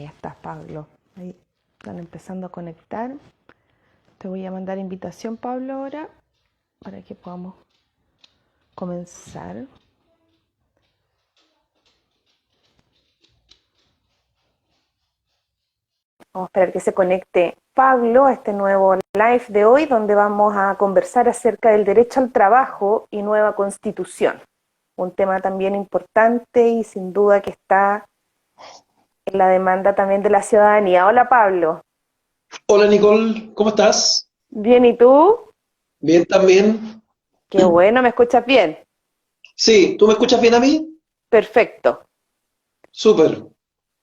Ahí estás, Pablo. Ahí están empezando a conectar. Te voy a mandar invitación, Pablo, ahora para que podamos comenzar. Vamos a esperar que se conecte Pablo a este nuevo live de hoy, donde vamos a conversar acerca del derecho al trabajo y nueva constitución. Un tema también importante y sin duda que está en la demanda también de la ciudadanía. Hola, Pablo. Hola Nicole, ¿cómo estás? Bien, ¿y tú? Bien también. Qué bueno, ¿me escuchas bien? Sí, ¿tú me escuchas bien a mí? Perfecto. Súper.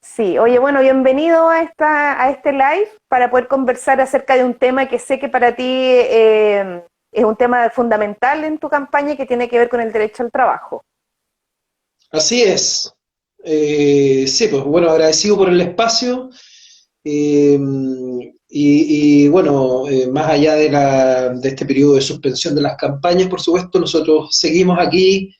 Sí, oye, bueno, bienvenido a este live para poder conversar acerca de un tema que sé que para ti es un tema fundamental en tu campaña que tiene que ver con el derecho al trabajo. Así es. Sí, pues bueno, agradecido por el espacio. Bueno, más allá de este periodo de suspensión de las campañas, por supuesto, nosotros seguimos aquí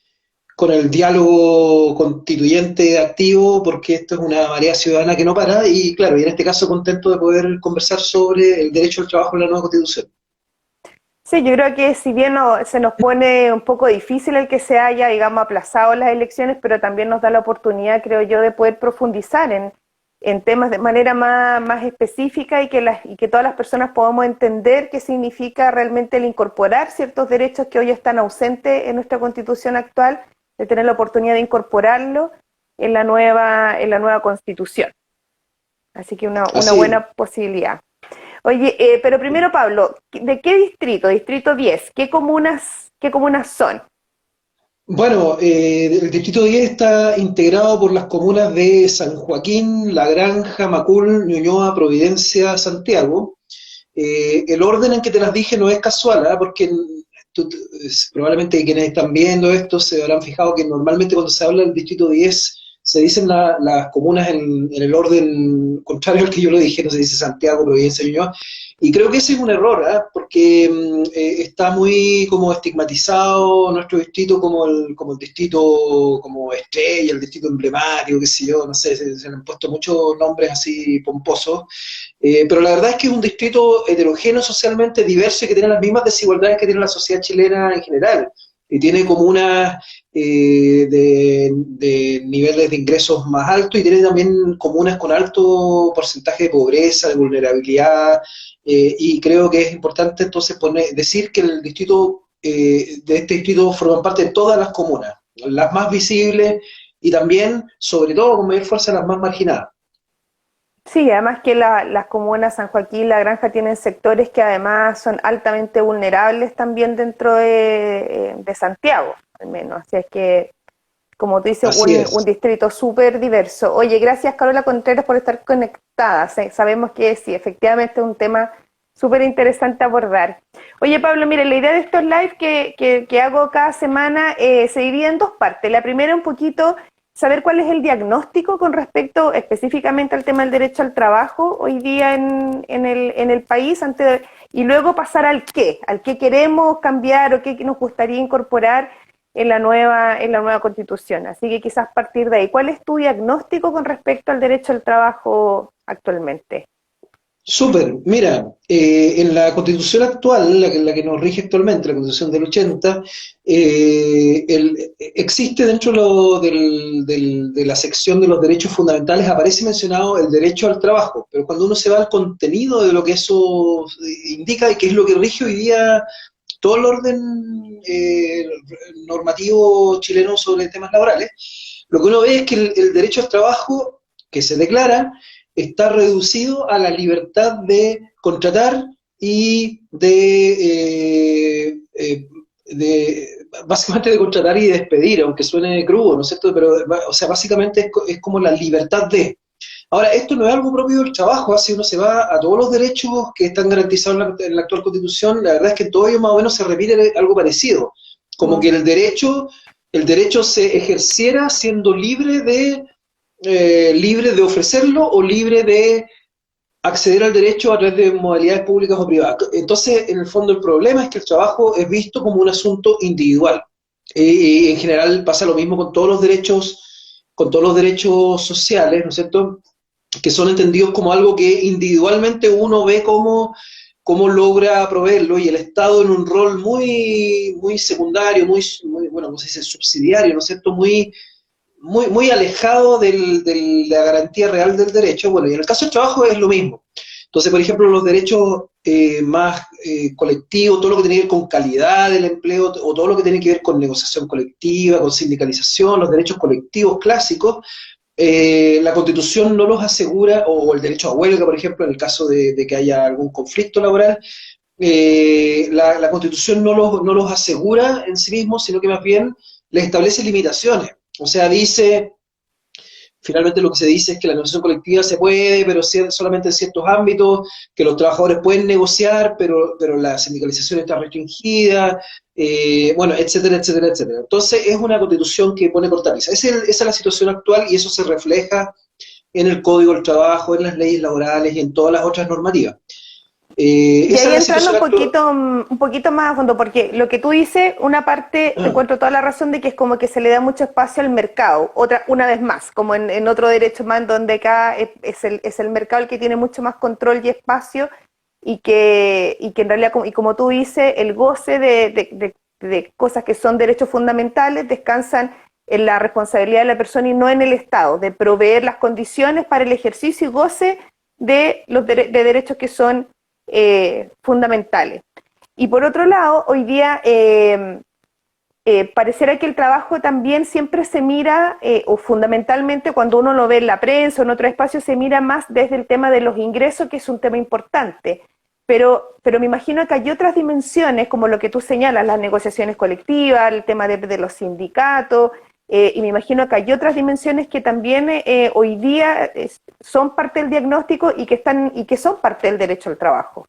con el diálogo constituyente activo, porque esto es una marea ciudadana que no para, y claro, y en este caso contento de poder conversar sobre el derecho al trabajo en la nueva constitución. Sí, yo creo que si bien se nos pone un poco difícil el que se haya, digamos, aplazado las elecciones, pero también nos da la oportunidad, creo yo, de poder profundizar en temas de manera más específica y que todas las personas podamos entender qué significa realmente el incorporar ciertos derechos que hoy están ausentes en nuestra constitución actual, de tener la oportunidad de incorporarlo en la nueva constitución. Así que una Así es. buena posibilidad. Oye, pero primero, Pablo, ¿de qué distrito? Distrito 10. Qué comunas son? Bueno, el Distrito 10 está integrado por las comunas de San Joaquín, La Granja, Macul, Ñuñoa, Providencia, Santiago. El orden en que te las dije no es casual, ¿ah? Porque probablemente quienes están viendo esto se habrán fijado que normalmente cuando se habla del Distrito 10 se dicen las comunas en el orden contrario al que yo lo dije, no se dice Santiago, Providencia, Ñuñoa. Y creo que ese es un error, ¿ah? Porque está muy como estigmatizado nuestro distrito como el distrito como estrella, el distrito emblemático, qué sé yo, no sé, se le han puesto muchos nombres así pomposos. Pero la verdad es que es un distrito heterogéneo socialmente, diverso y que tiene las mismas desigualdades que tiene la sociedad chilena en general. Y tiene comunas de niveles de ingresos más altos y tiene también comunas con alto porcentaje de pobreza, de vulnerabilidad. Y creo que es importante entonces decir que de este distrito forman parte de todas las comunas, las más visibles y también, sobre todo, con mayor fuerza, las más marginadas. Sí, además que las comunas San Joaquín, La Granja tienen sectores que además son altamente vulnerables también dentro de Santiago, al menos. Así es que, como tú dices, Así un es. distrito súper diverso. Oye, gracias Carola Contreras por estar conectada. Sabemos que sí, efectivamente es un tema súper interesante abordar. Oye Pablo, mire, la idea de estos live que hago cada semana se divide en dos partes. La primera un poquito saber cuál es el diagnóstico con respecto específicamente al tema del derecho al trabajo hoy día en el país y luego pasar al qué queremos cambiar o qué nos gustaría incorporar en la nueva constitución. Así que quizás partir de ahí. ¿Cuál es tu diagnóstico con respecto al derecho al trabajo actualmente? Súper, mira, en la constitución actual, la que nos rige actualmente, la constitución del 80, existe dentro de la sección de los derechos fundamentales, aparece mencionado el derecho al trabajo, pero cuando uno se va al contenido de lo que eso indica y qué es lo que rige hoy día todo el orden normativo chileno sobre temas laborales, lo que uno ve es que el derecho al trabajo que se declara está reducido a la libertad de contratar y básicamente de contratar y despedir, aunque suene crudo, ¿no es cierto? Pero, o sea, básicamente es como la libertad de. Ahora, esto no es algo propio del trabajo, si uno se va a todos los derechos que están garantizados en la actual Constitución, la verdad es que en todo ello más o menos se repite algo parecido, como que Mm. el derecho se ejerciera siendo libre de ofrecerlo o libre de acceder al derecho a través de modalidades públicas o privadas. Entonces, en el fondo, el problema es que el trabajo es visto como un asunto individual. Y en general pasa lo mismo con todos los derechos sociales, ¿no es cierto? que son entendidos como algo que individualmente uno ve cómo logra proveerlo, y el Estado en un rol muy secundario, bueno, ¿cómo se dice? Subsidiario, ¿no es cierto? Muy alejado de la garantía real del derecho. Bueno, y en el caso del trabajo es lo mismo. Entonces, por ejemplo, los derechos más colectivos, todo lo que tiene que ver con calidad del empleo, o todo lo que tiene que ver con negociación colectiva, con sindicalización, los derechos colectivos clásicos, la Constitución no los asegura, o el derecho a huelga, por ejemplo, en el caso de que haya algún conflicto laboral, la Constitución no los asegura en sí mismos, sino que más bien les establece limitaciones. O sea, finalmente lo que se dice es que la negociación colectiva se puede, pero solamente en ciertos ámbitos, que los trabajadores pueden negociar, pero la sindicalización está restringida, bueno, etcétera, etcétera, etcétera. Entonces es una constitución que pone cortapisa. Esa es la situación actual, y eso se refleja en el Código del Trabajo, en las leyes laborales y en todas las otras normativas. Y Esa ahí es la entrando situación actual. un poquito más a fondo, porque lo que tú dices, una parte, te encuentro toda la razón de que es como que se le da mucho espacio al mercado, otra, una vez más, como en otro derecho más, en donde acá es el mercado el que tiene mucho más control y espacio, y que en realidad, y como tú dices, el goce de cosas que son derechos fundamentales descansan en la responsabilidad de la persona y no en el Estado, de proveer las condiciones para el ejercicio y goce de los de derechos que son fundamentales. Y por otro lado, hoy día pareciera que el trabajo también siempre se mira, o fundamentalmente cuando uno lo ve en la prensa o en otro espacio, se mira más desde el tema de los ingresos, que es un tema importante. Pero me imagino que hay otras dimensiones, como lo que tú señalas, las negociaciones colectivas, el tema de los sindicatos, y me imagino que hay otras dimensiones que también hoy día son parte del diagnóstico y que son parte del derecho al trabajo.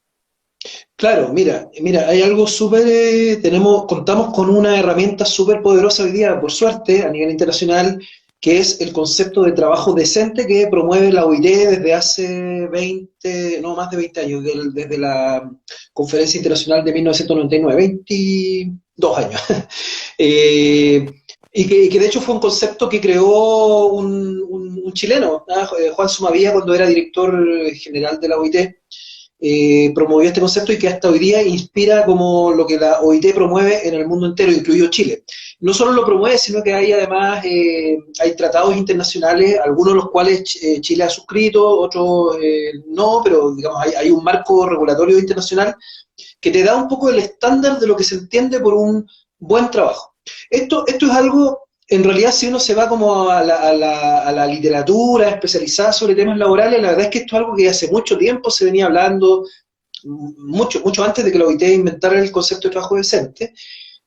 Claro, mira, hay algo súper, contamos con una herramienta súper poderosa hoy día, por suerte, a nivel internacional, que es el concepto de trabajo decente que promueve la OIT desde hace 20, no más de 20 años, desde la Conferencia Internacional de 1999, 22 años. Eh, y que de hecho fue un concepto que creó un chileno, Juan Sumavía, cuando era director general de la OIT. Promovió este concepto, y que hasta hoy día inspira como lo que la OIT promueve en el mundo entero, incluido Chile. No solo lo promueve, sino que hay además hay tratados internacionales, algunos de los cuales Chile ha suscrito, otros no, pero digamos hay un marco regulatorio internacional que te da un poco el estándar de lo que se entiende por un buen trabajo. Esto es algo, en realidad, si uno se va como a la literatura especializada sobre temas laborales, la verdad es que esto es algo que hace mucho tiempo se venía hablando, mucho antes de que la OIT inventara el concepto de trabajo decente,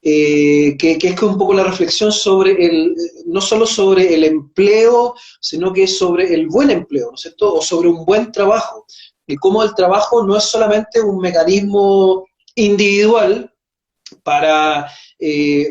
que es un poco la reflexión sobre no solo sobre el empleo, sino que sobre el buen empleo, ¿no es cierto? O sobre un buen trabajo, y cómo el trabajo no es solamente un mecanismo individual para,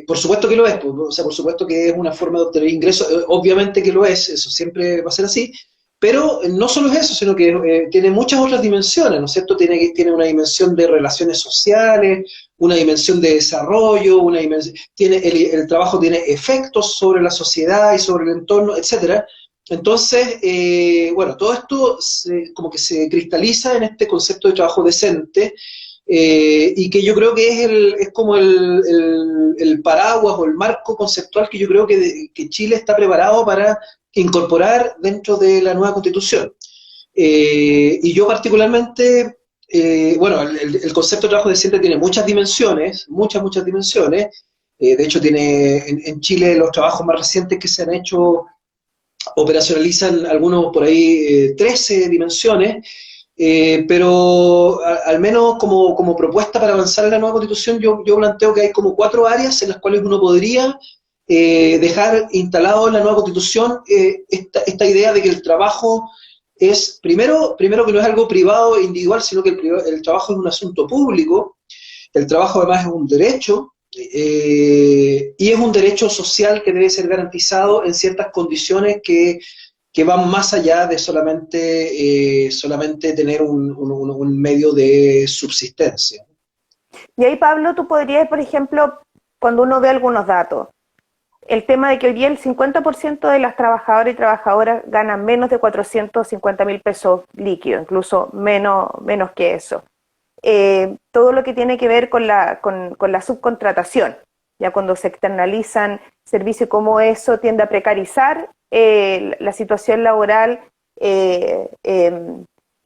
por supuesto que lo es, pues, o sea, por supuesto que es una forma de obtener ingresos, obviamente que lo es, eso siempre va a ser así, pero no solo es eso, sino que tiene muchas otras dimensiones, ¿no es cierto? Tiene una dimensión de relaciones sociales, una dimensión de desarrollo, el trabajo tiene efectos sobre la sociedad y sobre el entorno, etcétera. Entonces, bueno, todo esto como que se cristaliza en este concepto de trabajo decente, y que yo creo que es como el paraguas o el marco conceptual que yo creo que Chile está preparado para incorporar dentro de la nueva Constitución. Y yo particularmente, bueno, el concepto de trabajo decente tiene muchas dimensiones, muchas dimensiones. De hecho, tiene en Chile los trabajos más recientes que se han hecho operacionalizan algunos por ahí 13 dimensiones, pero al menos como propuesta para avanzar en la nueva constitución, yo planteo que hay como 4 áreas en las cuales uno podría dejar instalado en la nueva constitución esta idea de que el trabajo es, primero que no es algo privado e individual, sino que el trabajo es un asunto público, el trabajo además es un derecho, y es un derecho social que debe ser garantizado en ciertas condiciones que van más allá de solamente tener un medio de subsistencia. Y ahí, Pablo, tú podrías, por ejemplo, cuando uno ve algunos datos, el tema de que hoy día el 50% de las trabajadoras y trabajadoras ganan menos de 450.000 pesos líquidos, incluso menos que eso. Todo lo que tiene que ver con la subcontratación, ya cuando se externalizan servicios, como eso tiende a precarizar la situación laboral de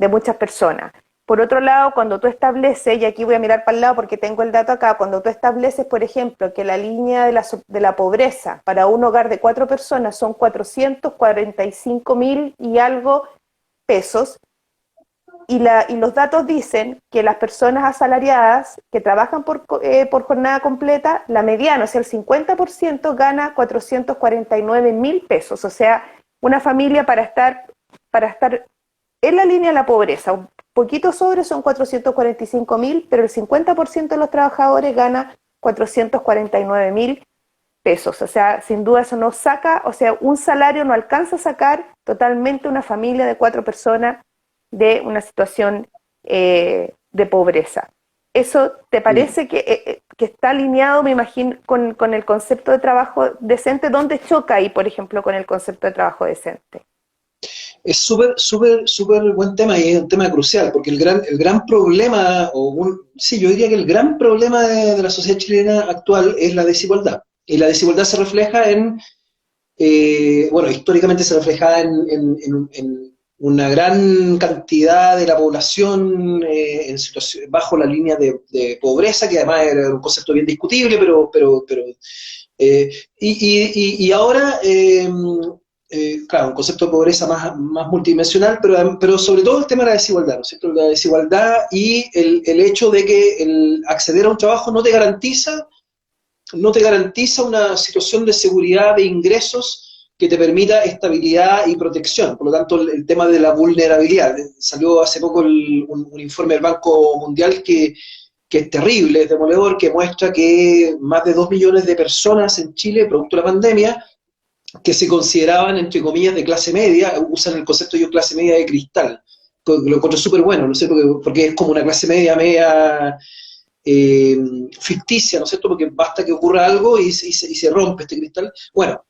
muchas personas. Por otro lado, cuando tú estableces, y aquí voy a mirar para el lado porque tengo el dato acá, cuando tú estableces, por ejemplo, que la línea de la pobreza para un hogar de 4 personas son 445.000 y algo pesos, y los datos dicen que las personas asalariadas que trabajan por jornada completa, la mediana, o sea, el 50% gana 449.000 pesos. O sea, una familia para estar en la línea de la pobreza, un poquito sobre son 445.000, pero el 50% de los trabajadores gana 449.000 pesos. O sea, sin duda eso no saca, o sea, un salario no alcanza a sacar totalmente una familia de 4 personas de una situación de pobreza. ¿Eso te parece que está alineado, me imagino, con el concepto de trabajo decente? ¿Dónde choca ahí, por ejemplo, con el concepto de trabajo decente? Es súper buen tema y es un tema crucial, porque el gran problema, sí, yo diría que el gran problema de la sociedad chilena actual es la desigualdad. Y la desigualdad se refleja bueno, históricamente se refleja en una gran cantidad de la población bajo la línea de pobreza, que además era un concepto bien discutible, y ahora, claro, un concepto de pobreza más multidimensional, pero sobre todo el tema de la desigualdad, ¿no es cierto? La desigualdad y el hecho de que el acceder a un trabajo no te garantiza una situación de seguridad de ingresos que te permita estabilidad y protección. Por lo tanto, el tema de la vulnerabilidad. Salió hace poco un informe del Banco Mundial que es terrible, es demoledor, que muestra que más de 2 millones de personas en Chile, producto de la pandemia, que se consideraban, entre comillas, de clase media, usan el concepto de clase media de cristal. Lo encuentro súper bueno, ¿no sé? Porque es como una clase media ficticia, ¿no es cierto? Porque basta que ocurra algo y se rompe este cristal. Bueno,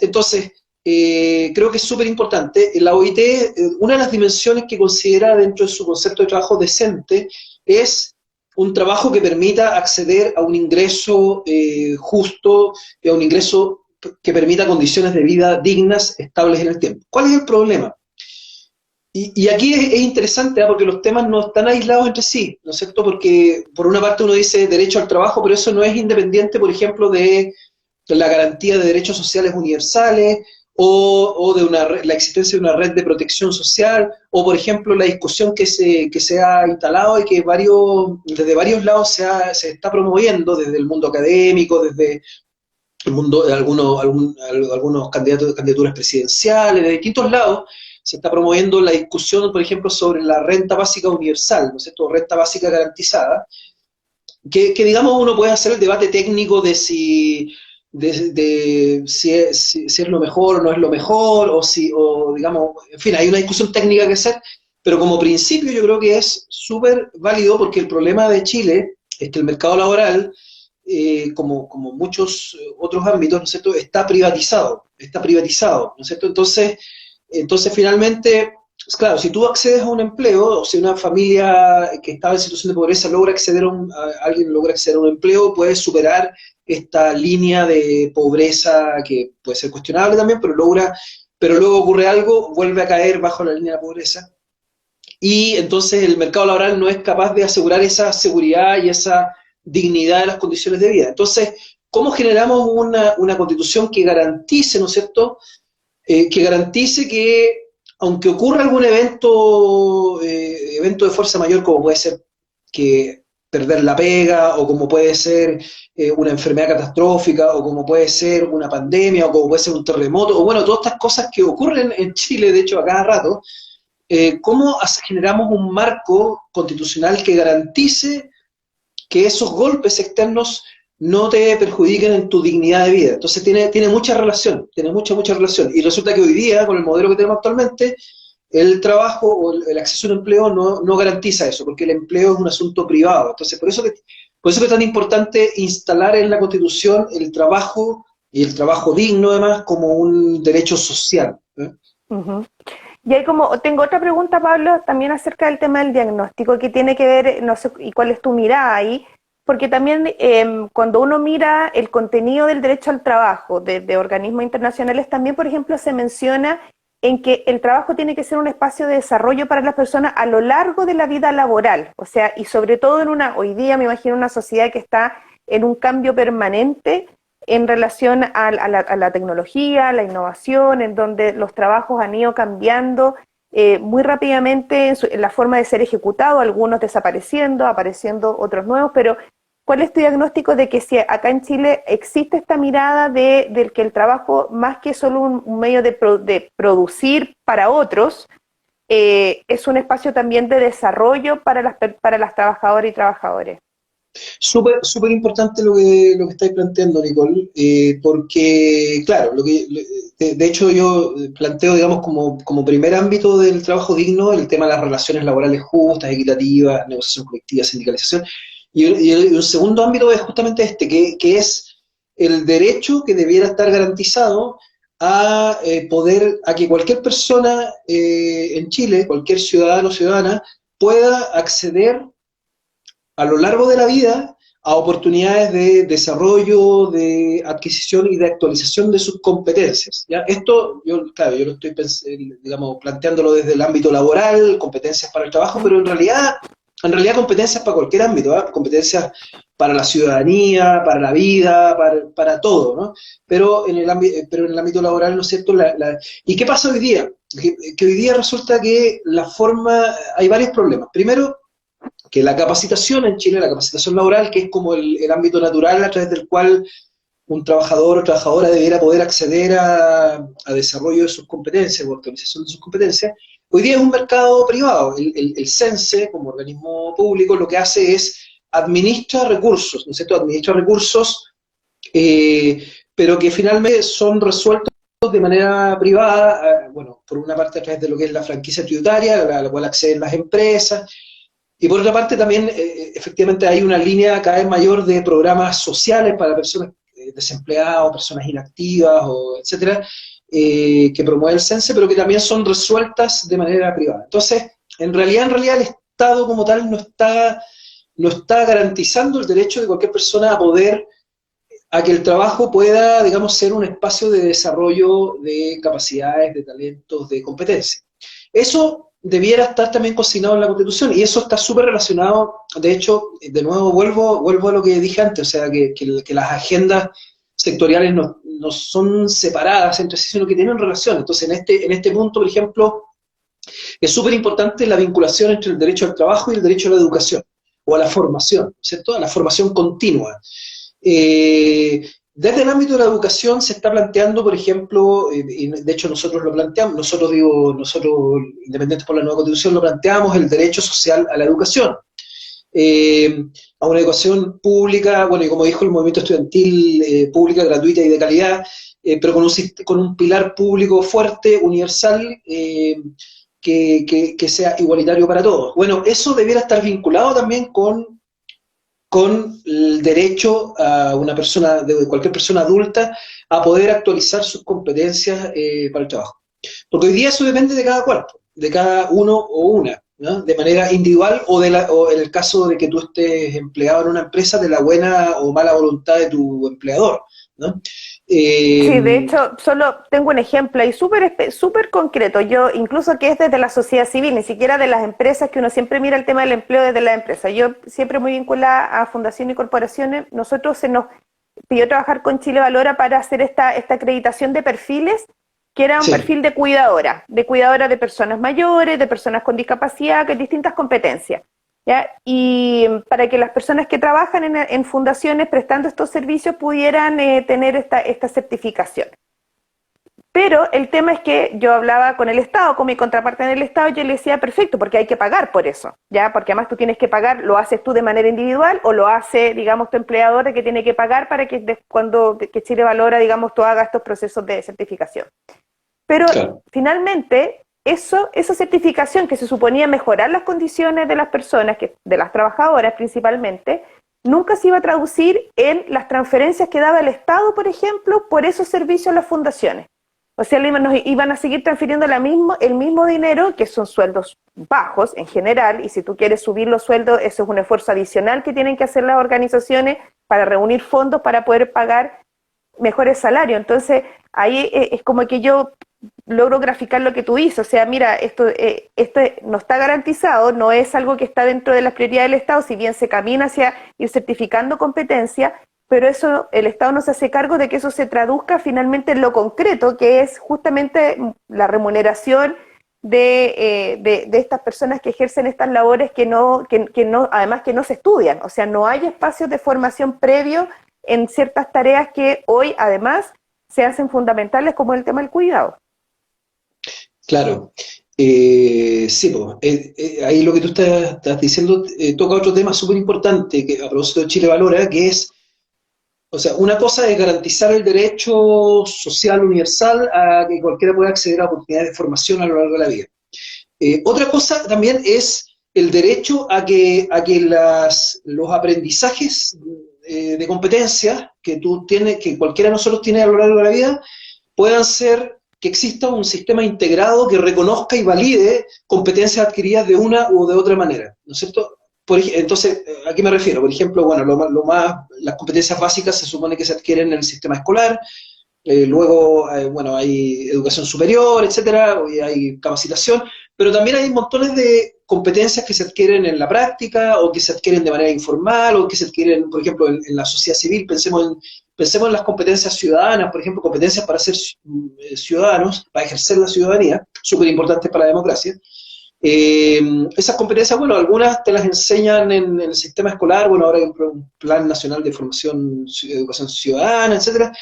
entonces, creo que es súper importante. La OIT, una de las dimensiones que considera dentro de su concepto de trabajo decente es un trabajo que permita acceder a un ingreso justo y a un ingreso que permita condiciones de vida dignas, estables en el tiempo. ¿Cuál es el problema? Y aquí es interesante, ¿eh? Porque los temas no están aislados entre sí, ¿no es cierto? Porque por una parte uno dice derecho al trabajo, pero eso no es independiente, por ejemplo, de la garantía de derechos sociales universales o de la existencia de una red de protección social, o por ejemplo la discusión que se ha instalado y que desde varios lados se está promoviendo, desde el mundo académico, desde el mundo de algunos candidaturas presidenciales, de distintos lados. Se está promoviendo la discusión, por ejemplo, sobre la renta básica universal, ¿no es cierto? Renta básica garantizada, que digamos uno puede hacer el debate técnico de si es lo mejor o no es lo mejor, o digamos, en fin, hay una discusión técnica que hacer, pero como principio yo creo que es súper válido, porque el problema de Chile es que el mercado laboral, como muchos otros ámbitos, ¿no es cierto?, está privatizado, ¿no es cierto? Entonces finalmente, pues claro, si tú accedes a un empleo, o si una familia que estaba en situación de pobreza alguien logra acceder a un empleo, puede superar esta línea de pobreza que puede ser cuestionable también, pero luego ocurre algo, vuelve a caer bajo la línea de la pobreza, y entonces el mercado laboral no es capaz de asegurar esa seguridad y esa dignidad de las condiciones de vida. Entonces, ¿cómo generamos una constitución que garantice, ¿no es cierto?, que garantice que, aunque ocurra algún evento de fuerza mayor, como puede ser que perder la pega, o como puede ser una enfermedad catastrófica, o como puede ser una pandemia, o como puede ser un terremoto, o bueno, todas estas cosas que ocurren en Chile, de hecho, a cada rato, ¿cómo generamos un marco constitucional que garantice que esos golpes externos no te perjudiquen en tu dignidad de vida? Entonces tiene mucha relación, tiene mucha relación. Y resulta que hoy día, con el modelo que tenemos actualmente, el trabajo o el acceso a un empleo no garantiza eso, porque el empleo es un asunto privado. Entonces, por eso que es tan importante instalar en la Constitución el trabajo y el trabajo digno además como un derecho social. Ujú. Y hay como, tengo otra pregunta, Pablo, también acerca del tema del diagnóstico, que tiene que ver, no sé, y cuál es tu mirada ahí, porque también cuando uno mira el contenido del derecho al trabajo de organismos internacionales, también, por ejemplo, se menciona en que el trabajo tiene que ser un espacio de desarrollo para las personas a lo largo de la vida laboral, o sea, y sobre todo en hoy día me imagino una sociedad que está en un cambio permanente en relación a la tecnología, a la innovación, en donde los trabajos han ido cambiando muy rápidamente en la forma de ser ejecutado, algunos desapareciendo, apareciendo otros nuevos, pero ¿cuál es tu diagnóstico de que si acá en Chile existe esta mirada de que el trabajo, más que solo un medio de producir para otros, es un espacio también de desarrollo para las trabajadoras y trabajadores? Súper, súper importante lo que estáis planteando, Nicole, porque, claro, de hecho yo planteo, digamos, como primer ámbito del trabajo digno el tema de las relaciones laborales justas, equitativas, negociación colectiva, sindicalización, y un segundo ámbito es justamente este, que es el derecho que debiera estar garantizado a a que cualquier persona en Chile, cualquier ciudadano o ciudadana, pueda acceder a lo largo de la vida a oportunidades de desarrollo, de adquisición y de actualización de sus competencias. ¿Ya? Esto, claro, yo lo estoy digamos, planteándolo desde el ámbito laboral, competencias para el trabajo, pero en realidad competencias para cualquier ámbito, ¿eh? Competencias para la ciudadanía, para la vida, para todo, ¿no? Pero en el ámbito laboral, ¿no es cierto? ¿Y qué pasa hoy día? Que hoy día resulta que hay varios problemas. Primero, que la capacitación en Chile, la capacitación laboral, que es como el ámbito natural a través del cual un trabajador o trabajadora debiera poder acceder a desarrollo de sus competencias o actualización de sus competencias, hoy día es un mercado privado. El CENSE, como organismo público, lo que hace es administra recursos, ¿no es cierto? Administra recursos, eh, pero que finalmente son resueltos de manera privada, bueno, por una parte a través de lo que es la franquicia tributaria, a la cual acceden las empresas, y por otra parte también, efectivamente, hay una línea cada vez mayor de programas sociales para personas desempleadas o personas inactivas, o etcétera, que promueve el CENSE, pero que también son resueltas de manera privada. Entonces, en realidad el Estado como tal no está garantizando el derecho de cualquier persona a que el trabajo pueda, digamos, ser un espacio de desarrollo de capacidades, de talentos, de competencias. Eso debiera estar también consignado en la Constitución y eso está súper relacionado, de hecho, de nuevo vuelvo a lo que dije antes, o sea, que las agendas sectoriales no son separadas entre sí, sino que tienen relación. Entonces, en este punto, por ejemplo, es súper importante la vinculación entre el derecho al trabajo y el derecho a la educación, o a la formación, ¿cierto? A la formación continua. Desde el ámbito de la educación se está planteando, por ejemplo, y de hecho nosotros lo planteamos, nosotros, Independientes por la Nueva Constitución, lo planteamos, el derecho social a la educación, a una educación pública, bueno, y como dijo el movimiento estudiantil, pública, gratuita y de calidad, pero con un pilar público fuerte, universal, que sea igualitario para todos. Bueno, eso debiera estar vinculado también con el derecho a una persona, de cualquier persona adulta, a poder actualizar sus competencias para el trabajo. Porque hoy día eso depende de cada cuerpo, de cada uno o una, ¿no? De manera individual o en el caso de que tú estés empleado en una empresa, de la buena o mala voluntad de tu empleador, ¿no? Sí, de Eh, hecho, solo tengo un ejemplo ahí súper concreto. Yo, incluso que es desde la sociedad civil, ni siquiera de las empresas, que uno siempre mira el tema del empleo desde la empresa. Yo siempre muy vinculada a fundaciones y corporaciones, nosotros se nos pidió trabajar con Chile Valora para hacer esta acreditación de perfiles, que era un sí, perfil de cuidadora de personas mayores, de personas con discapacidad, que distintas competencias. ¿Ya? Y para que las personas que trabajan en fundaciones prestando estos servicios pudieran tener esta certificación. Pero el tema es que yo hablaba con el Estado, con mi contraparte en el Estado, y yo le decía, perfecto, porque hay que pagar por eso, ¿ya? Porque además tú tienes que pagar, lo haces tú de manera individual o lo hace, digamos, tu empleador, que tiene que pagar para que cuando que Chile Valora, digamos, tú hagas estos procesos de certificación. Pero claro. finalmente, esa certificación que se suponía mejorar las condiciones de las personas, de las trabajadoras principalmente, nunca se iba a traducir en las transferencias que daba el Estado, por ejemplo, por esos servicios a las fundaciones. O sea, nos iban a seguir transfiriendo el mismo dinero, que son sueldos bajos en general, y si tú quieres subir los sueldos, eso es un esfuerzo adicional que tienen que hacer las organizaciones para reunir fondos para poder pagar mejores salarios. Entonces, ahí es como que yo logro graficar lo que tú dices. O sea, mira, esto no está garantizado, no es algo que está dentro de las prioridades del Estado, si bien se camina hacia ir certificando competencia, pero eso, el Estado no se hace cargo de que eso se traduzca finalmente en lo concreto, que es justamente la remuneración de estas personas que ejercen estas labores además que no se estudian. O sea, no hay espacios de formación previo en ciertas tareas que hoy además se hacen fundamentales, como el tema del cuidado. Claro. Sí, pues, ahí lo que tú estás diciendo toca otro tema súper importante que a propósito de Chile Valora, que es, o sea, una cosa es garantizar el derecho social universal a que cualquiera pueda acceder a oportunidades de formación a lo largo de la vida. Otra cosa también es el derecho a que los aprendizajes de competencias que que cualquiera de nosotros tiene a lo largo de la vida, puedan ser, que exista un sistema integrado que reconozca y valide competencias adquiridas de una u de otra manera, ¿no es cierto? Entonces, ¿a qué me refiero? Por ejemplo, bueno, las competencias básicas se supone que se adquieren en el sistema escolar, luego, bueno, hay educación superior, etcétera, y hay capacitación, pero también hay montones de competencias que se adquieren en la práctica, o que se adquieren de manera informal, o que se adquieren, por ejemplo, en la sociedad civil. Pensemos en las competencias ciudadanas, por ejemplo, competencias para ser ciudadanos, para ejercer la ciudadanía, súper importantes para la democracia. Esas competencias, bueno, algunas te las enseñan en el sistema escolar, bueno, ahora hay un Plan Nacional de Formación, Educación Ciudadana, etcétera,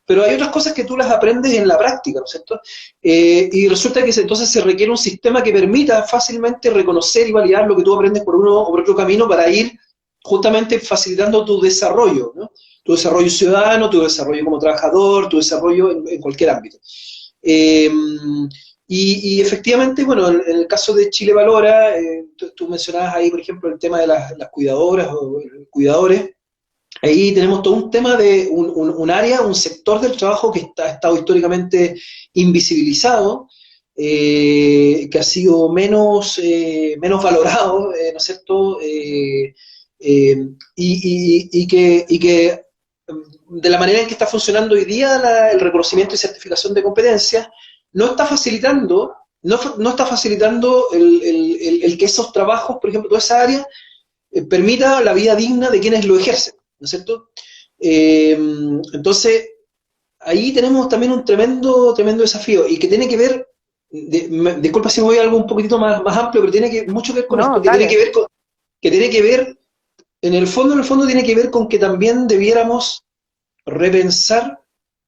pero hay otras cosas que tú las aprendes en la práctica, ¿no es cierto? Y resulta que entonces se requiere un sistema que permita fácilmente reconocer y validar lo que tú aprendes por uno o por otro camino para ir justamente facilitando tu desarrollo, ¿no? Tu desarrollo ciudadano, tu desarrollo como trabajador, tu desarrollo en cualquier ámbito. Y efectivamente, bueno, en el caso de Chile Valora, tú mencionabas ahí, por ejemplo, el tema de las cuidadoras o cuidadores. Ahí tenemos todo un tema de un área, un sector del trabajo que ha estado históricamente invisibilizado, que ha sido menos valorado, ¿no es cierto? Y que de la manera en que está funcionando hoy día el reconocimiento y certificación de competencias, no está facilitando el que esos trabajos, por ejemplo, toda esa área, permita la vida digna de quienes lo ejercen, ¿no es cierto? Entonces, ahí tenemos también un tremendo desafío, y que tiene que ver, disculpa si me voy a algo un poquitito más amplio, pero tiene mucho que ver con esto, que tiene que ver, en el fondo tiene que ver con que también debiéramos repensar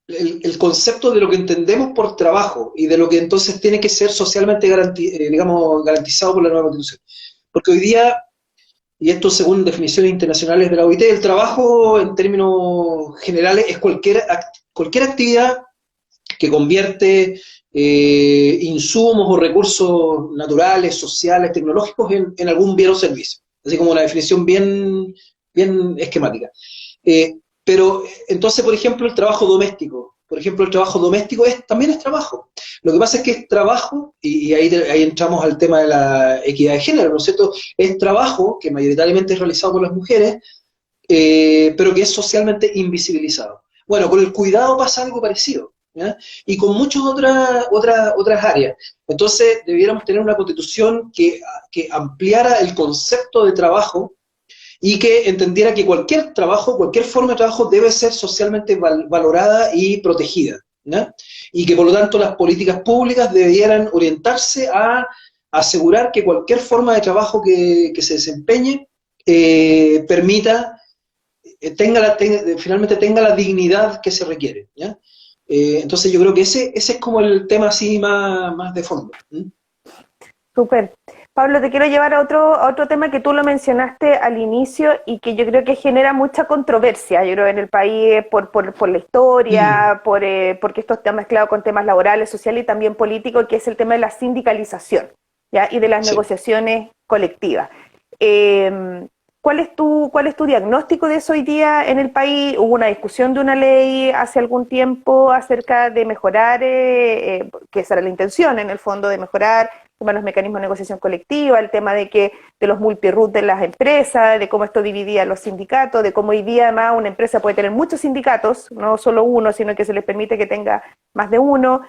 el concepto de lo que entendemos por trabajo y de lo que entonces tiene que ser socialmente garantizado por la nueva Constitución. Porque hoy día, y esto según definiciones internacionales de la OIT, el trabajo en términos generales es cualquier actividad que convierte insumos o recursos naturales, sociales, tecnológicos en algún bien o servicio. Así como una definición bien esquemática. Pero entonces, por ejemplo, el trabajo doméstico. También es trabajo. Lo que pasa es que es trabajo, y ahí entramos al tema de la equidad de género, ¿no es cierto? Es trabajo que mayoritariamente es realizado por las mujeres, pero que es socialmente invisibilizado. Bueno, con el cuidado pasa algo parecido, ¿ya? Y con muchas otras áreas. Entonces, debiéramos tener una constitución que ampliara el concepto de trabajo, y que entendiera que cualquier trabajo, cualquier forma de trabajo debe ser socialmente valorada y protegida, ¿no? Y que por lo tanto las políticas públicas debieran orientarse a asegurar que cualquier forma de trabajo que se desempeñe finalmente tenga la dignidad que se requiere, ¿ya? Entonces yo creo que ese es como el tema así más de fondo. Súper. Pablo, te quiero llevar a otro tema que tú lo mencionaste al inicio y que yo creo que genera mucha controversia, yo creo, en el país por la historia, porque esto está mezclado con temas laborales, sociales y también políticos, que es el tema de la sindicalización, ¿ya? Y de las negociaciones colectivas. cuál es tu diagnóstico de eso hoy día en el país? ¿Hubo una discusión de una ley hace algún tiempo acerca de mejorar, que esa era la intención en el fondo, de mejorar los mecanismos de negociación colectiva, el tema de los multiroot de las empresas, de cómo esto dividía los sindicatos, de cómo hoy día además una empresa puede tener muchos sindicatos, no solo uno, sino que se les permite que tenga más de uno?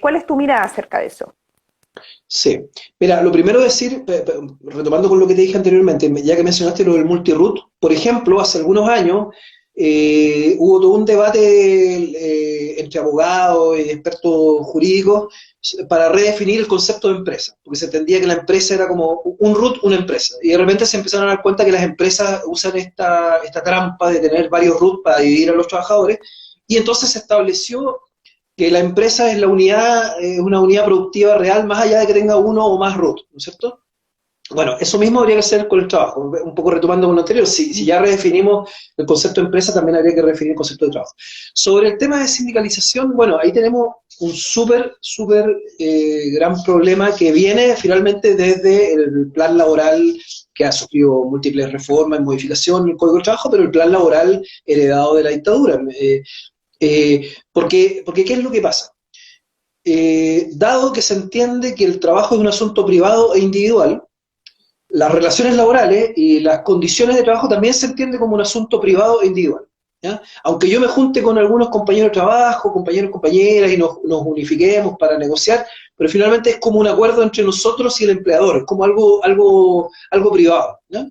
¿Cuál es tu mirada acerca de eso? Sí, mira, lo primero es decir, retomando con lo que te dije anteriormente, ya que mencionaste lo del multiroot, por ejemplo, hace algunos años hubo todo un debate entre abogados y expertos jurídicos para redefinir el concepto de empresa, porque se entendía que la empresa era como un root, una empresa, y de repente se empezaron a dar cuenta que las empresas usan esta trampa de tener varios roots para dividir a los trabajadores, y entonces se estableció que la empresa es una unidad productiva real, más allá de que tenga uno o más root, ¿no es cierto? Bueno, eso mismo habría que hacer con el trabajo, un poco retomando con lo anterior. Si ya redefinimos el concepto de empresa, también habría que redefinir el concepto de trabajo. Sobre el tema de sindicalización, bueno, ahí tenemos un súper gran problema que viene finalmente desde el plan laboral que ha sufrido múltiples reformas y modificaciones en el Código de Trabajo, pero el plan laboral heredado de la dictadura. Porque ¿qué es lo que pasa? Dado que se entiende que el trabajo es un asunto privado e individual, las relaciones laborales y las condiciones de trabajo también se entiende como un asunto privado e individual, ¿ya? Aunque yo me junte con algunos compañeros de trabajo, compañeros y compañeras, y nos unifiquemos para negociar, pero finalmente es como un acuerdo entre nosotros y el empleador, es como algo privado, ¿ya?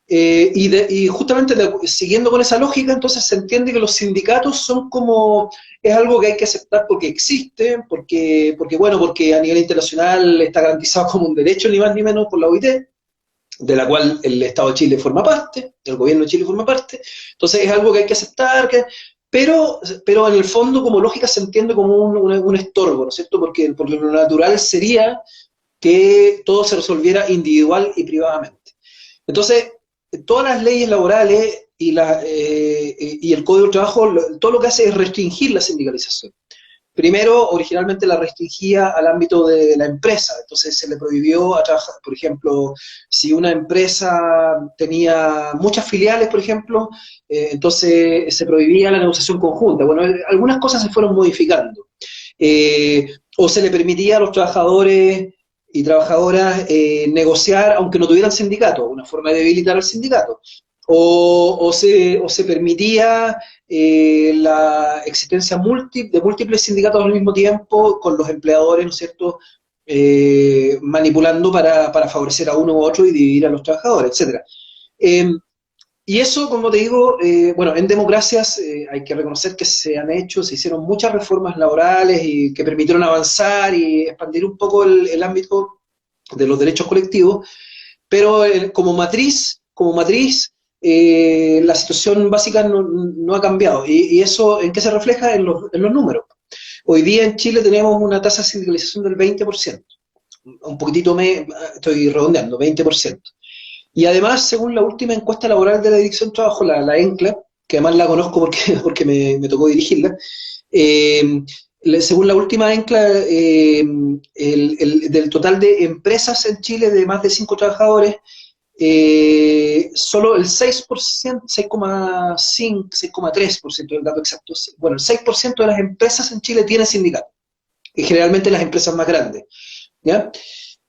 Y justamente siguiendo con esa lógica, entonces se entiende que los sindicatos son como, es algo que hay que aceptar porque existe, porque a nivel internacional está garantizado como un derecho, ni más ni menos, por la OIT, de la cual el Estado de Chile forma parte, el gobierno de Chile forma parte, entonces es algo que hay que aceptar, pero en el fondo como lógica se entiende como un estorbo, ¿no es cierto? Porque lo natural sería que todo se resolviera individual y privadamente. Entonces, todas las leyes laborales y el Código de Trabajo, todo lo que hace es restringir la sindicalización. Primero, originalmente la restringía al ámbito de la empresa, entonces se le prohibió a trabajar, por ejemplo, si una empresa tenía muchas filiales, por ejemplo, entonces se prohibía la negociación conjunta. Bueno, algunas cosas se fueron modificando. O se le permitía a los trabajadores y trabajadoras negociar aunque no tuvieran sindicato, una forma de debilitar al sindicato. O se permitía la existencia de múltiples sindicatos al mismo tiempo con los empleadores, ¿no es cierto?, manipulando para favorecer a uno u otro y dividir a los trabajadores, etcétera. Y eso, como te digo, bueno, en democracias hay que reconocer que se hicieron muchas reformas laborales y que permitieron avanzar y expandir un poco el ámbito de los derechos colectivos, pero como matriz, la situación básica no ha cambiado. ¿Y eso en qué se refleja? En los números. Hoy día en Chile tenemos una tasa de sindicalización del 20%, un poquitito, estoy redondeando, 20%. Y además, según la última encuesta laboral de la Dirección de Trabajo, la ENCLA, que además la conozco porque me tocó dirigirla, según la última ENCLA, del total de empresas en Chile de más de 5 trabajadores, solo el 6%, 6,5, 6,3% del dato exacto, bueno, el 6% de las empresas en Chile tiene sindicato, y generalmente las empresas más grandes, ¿ya?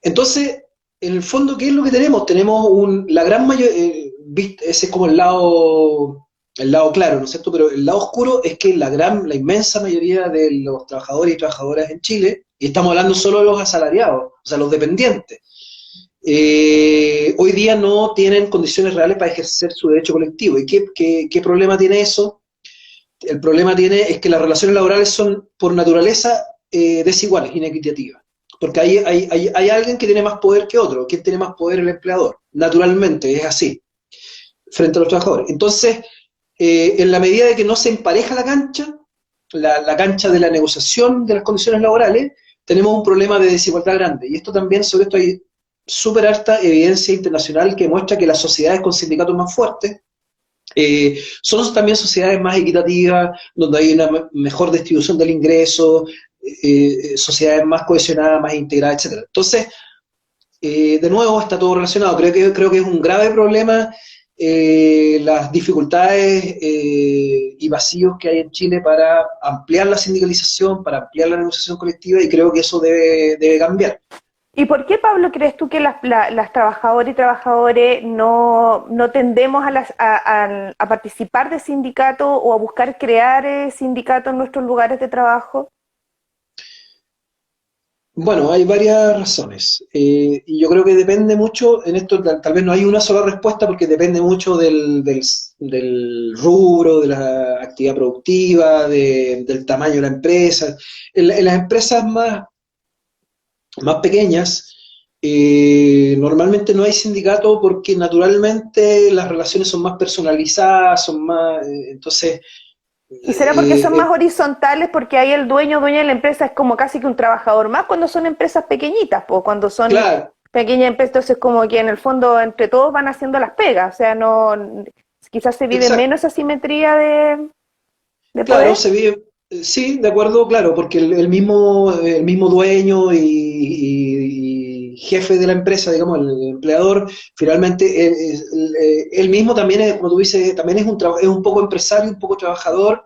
Entonces, en el fondo, ¿qué es lo que tenemos? Tenemos la gran mayoría, ese es como el lado claro, ¿no es cierto? Pero el lado oscuro es que la inmensa mayoría de los trabajadores y trabajadoras en Chile, y estamos hablando solo de los asalariados, o sea, los dependientes, hoy día no tienen condiciones reales para ejercer su derecho colectivo. ¿Y qué problema tiene eso? El problema es que las relaciones laborales son, por naturaleza, desiguales, inequitativas. Porque hay alguien que tiene más poder que otro. ¿Quién tiene más poder? El empleador. Naturalmente, es así, frente a los trabajadores. Entonces, en la medida de que no se empareja la cancha, la cancha de la negociación de las condiciones laborales, tenemos un problema de desigualdad grande. Y sobre esto hay súper alta evidencia internacional que muestra que las sociedades con sindicatos más fuertes son también sociedades más equitativas, donde hay una mejor distribución del ingreso, sociedades más cohesionadas, más integradas, etc. Entonces, de nuevo, está todo relacionado. Creo que es un grave problema las dificultades y vacíos que hay en Chile para ampliar la sindicalización, para ampliar la negociación colectiva, y creo que eso debe cambiar. ¿Y por qué, Pablo, crees tú que las trabajadoras y trabajadores no tendemos a participar de sindicatos o a buscar crear sindicatos en nuestros lugares de trabajo? Bueno, hay varias razones. Y yo creo que depende mucho, en esto tal vez no hay una sola respuesta porque depende mucho del rubro, de la actividad productiva, del tamaño de la empresa. En las empresas más pequeñas, normalmente no hay sindicato porque naturalmente las relaciones son más personalizadas, son más, entonces, ¿Y será porque son eh, más horizontales? Porque ahí el dueño de la empresa es como casi que un trabajador más cuando son empresas pequeñitas, pues cuando son claro, pequeñas empresas, entonces como que en el fondo entre todos van haciendo las pegas, o sea, no, quizás se vive exacto, menos esa simetría de claro, poder. se vive, sí, de acuerdo, claro, porque el mismo dueño y jefe de la empresa, digamos, el empleador, finalmente él mismo también es, como tú dices, también es un poco empresario, un poco trabajador.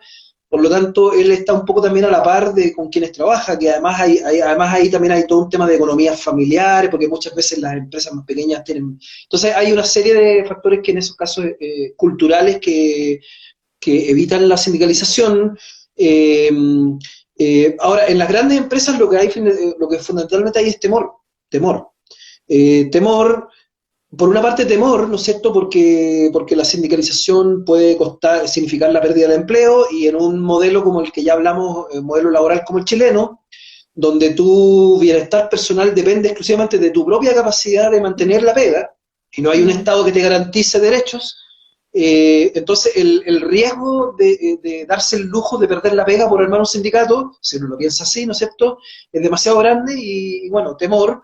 Por lo tanto, él está un poco también a la par de con quienes trabaja, que además además ahí también hay todo un tema de economías familiares, porque muchas veces las empresas más pequeñas tienen. Entonces hay una serie de factores que en esos casos culturales que evitan la sindicalización. Eh, Ahora, en las grandes empresas lo que fundamentalmente hay es temor. Temor, por una parte temor, ¿no es cierto? Porque la sindicalización puede significar la pérdida de empleo, y en un modelo como el que ya hablamos, modelo laboral como el chileno, donde tu bienestar personal depende exclusivamente de tu propia capacidad de mantener la pega, y no hay un Mm. Estado que te garantice derechos. Entonces el riesgo de darse el lujo de perder la pega por armar un sindicato, si uno lo piensa así, ¿no es cierto?, es demasiado grande, y bueno, temor.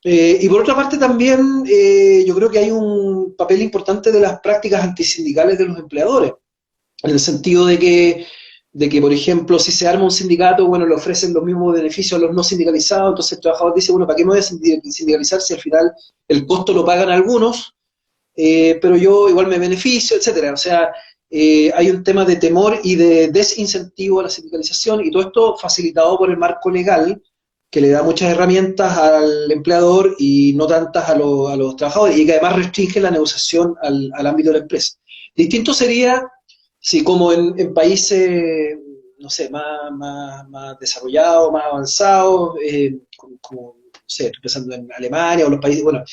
Y por otra parte también yo creo que hay un papel importante de las prácticas antisindicales de los empleadores, en el sentido de que, por ejemplo, si se arma un sindicato, bueno, le ofrecen los mismos beneficios a los no sindicalizados, entonces el trabajador dice, bueno, ¿para qué me voy a sindicalizar si al final el costo lo pagan algunos, pero yo igual me beneficio, etcétera? O sea, hay un tema de temor y de desincentivo a la sindicalización, y todo esto facilitado por el marco legal, que le da muchas herramientas al empleador y no tantas a los trabajadores, y que además restringe la negociación al ámbito de la empresa. Distinto sería si, como en países, no sé, más desarrollados, más avanzados, como, no sé, estoy pensando en Alemania o los países, bueno,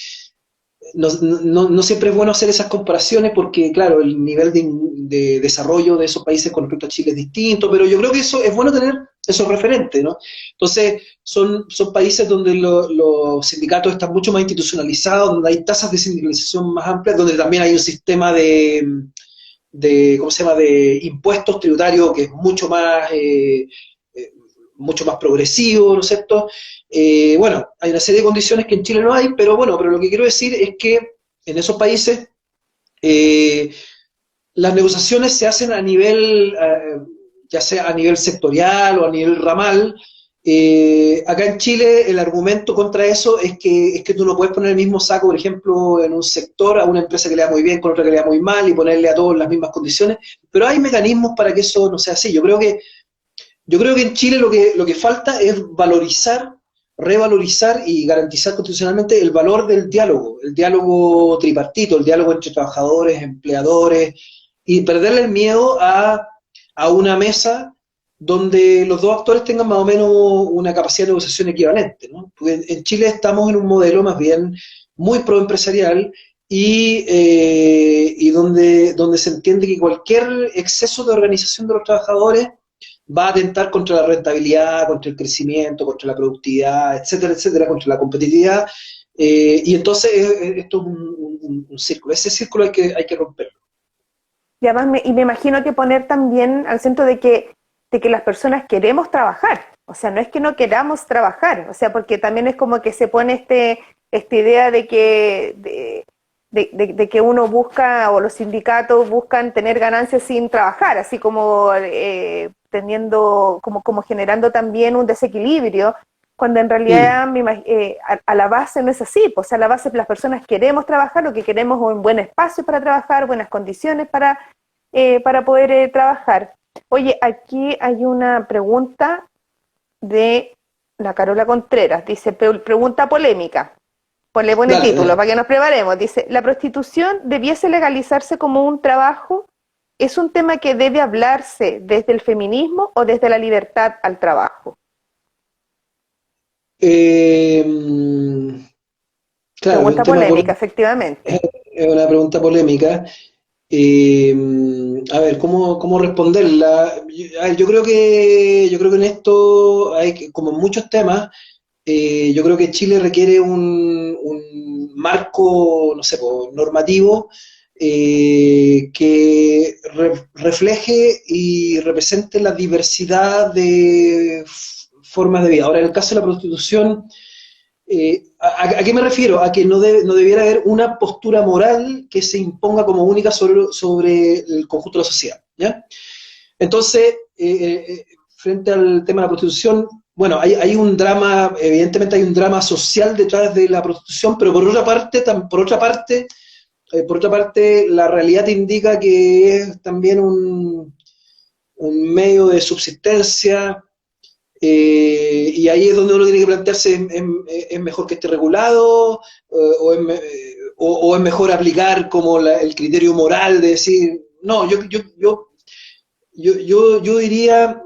no siempre es bueno hacer esas comparaciones porque, claro, el nivel de desarrollo de esos países con respecto a Chile es distinto, pero yo creo que eso es bueno tener esos referentes, ¿no? Entonces, son países donde los sindicatos están mucho más institucionalizados, donde hay tasas de sindicalización más amplias, donde también hay un sistema ¿cómo se llama?, de impuestos tributarios que es mucho más progresivo, ¿no es cierto? Bueno, hay una serie de condiciones que en Chile no hay, pero bueno, pero lo que quiero decir es que en esos países eh, las negociaciones se hacen a nivel, ya sea a nivel sectorial o a nivel ramal. Acá en Chile el argumento contra eso es que tú no puedes poner el mismo saco, por ejemplo, en un sector a una empresa que le da muy bien con otra que le da muy mal y ponerle a todos las mismas condiciones, pero hay mecanismos para que eso no sea así. Yo creo que en Chile lo que falta es valorizar, revalorizar y garantizar constitucionalmente el diálogo tripartito, el diálogo entre trabajadores, empleadores, y perderle el miedo a una mesa donde los dos actores tengan más o menos una capacidad de negociación equivalente, ¿no? Porque en Chile estamos en un modelo más bien muy proempresarial, y donde se entiende que cualquier exceso de organización de los trabajadores va a atentar contra la rentabilidad, contra el crecimiento, contra la productividad, etcétera, etcétera, contra la competitividad. Y entonces esto es un círculo. Ese círculo hay que romperlo. Y además me imagino que poner también al centro de que las personas queremos trabajar, o sea, no es que no queramos trabajar, o sea, porque también es como que se pone esta idea de que uno busca, o los sindicatos buscan tener ganancias sin trabajar, así como teniendo, como generando también un desequilibrio, cuando en realidad a la base no es así, pues a la base las personas queremos trabajar, lo que queremos es un buen espacio para trabajar, buenas condiciones para poder trabajar. Oye, aquí hay una pregunta de la Carola Contreras, dice, pregunta polémica, pues le pone Dale, título dale. para que nos preparemos, dice, ¿la prostitución debiese legalizarse como un trabajo? ¿Es un tema que debe hablarse desde el feminismo o desde la libertad al trabajo? Eh, claro, es un Pregunta tema polémica, polémico, efectivamente. es una pregunta polémica. Eh, a ver, ¿cómo responderla? A ver, yo creo que en esto, como en muchos temas, yo creo que Chile requiere un marco, no sé, normativo que refleje y represente la diversidad de formas de vida. Ahora, en el caso de la prostitución, ¿a qué me refiero? A que no debiera haber una postura moral que se imponga como única sobre el conjunto de la sociedad, ¿ya? Entonces, frente al tema de la prostitución, bueno, hay un drama, evidentemente hay un drama social detrás de la prostitución, pero por otra parte, la realidad te indica que es también un medio de subsistencia, y ahí es donde uno tiene que plantearse, ¿es mejor que esté regulado? ¿O es mejor aplicar como el criterio moral de decir, no, yo diría,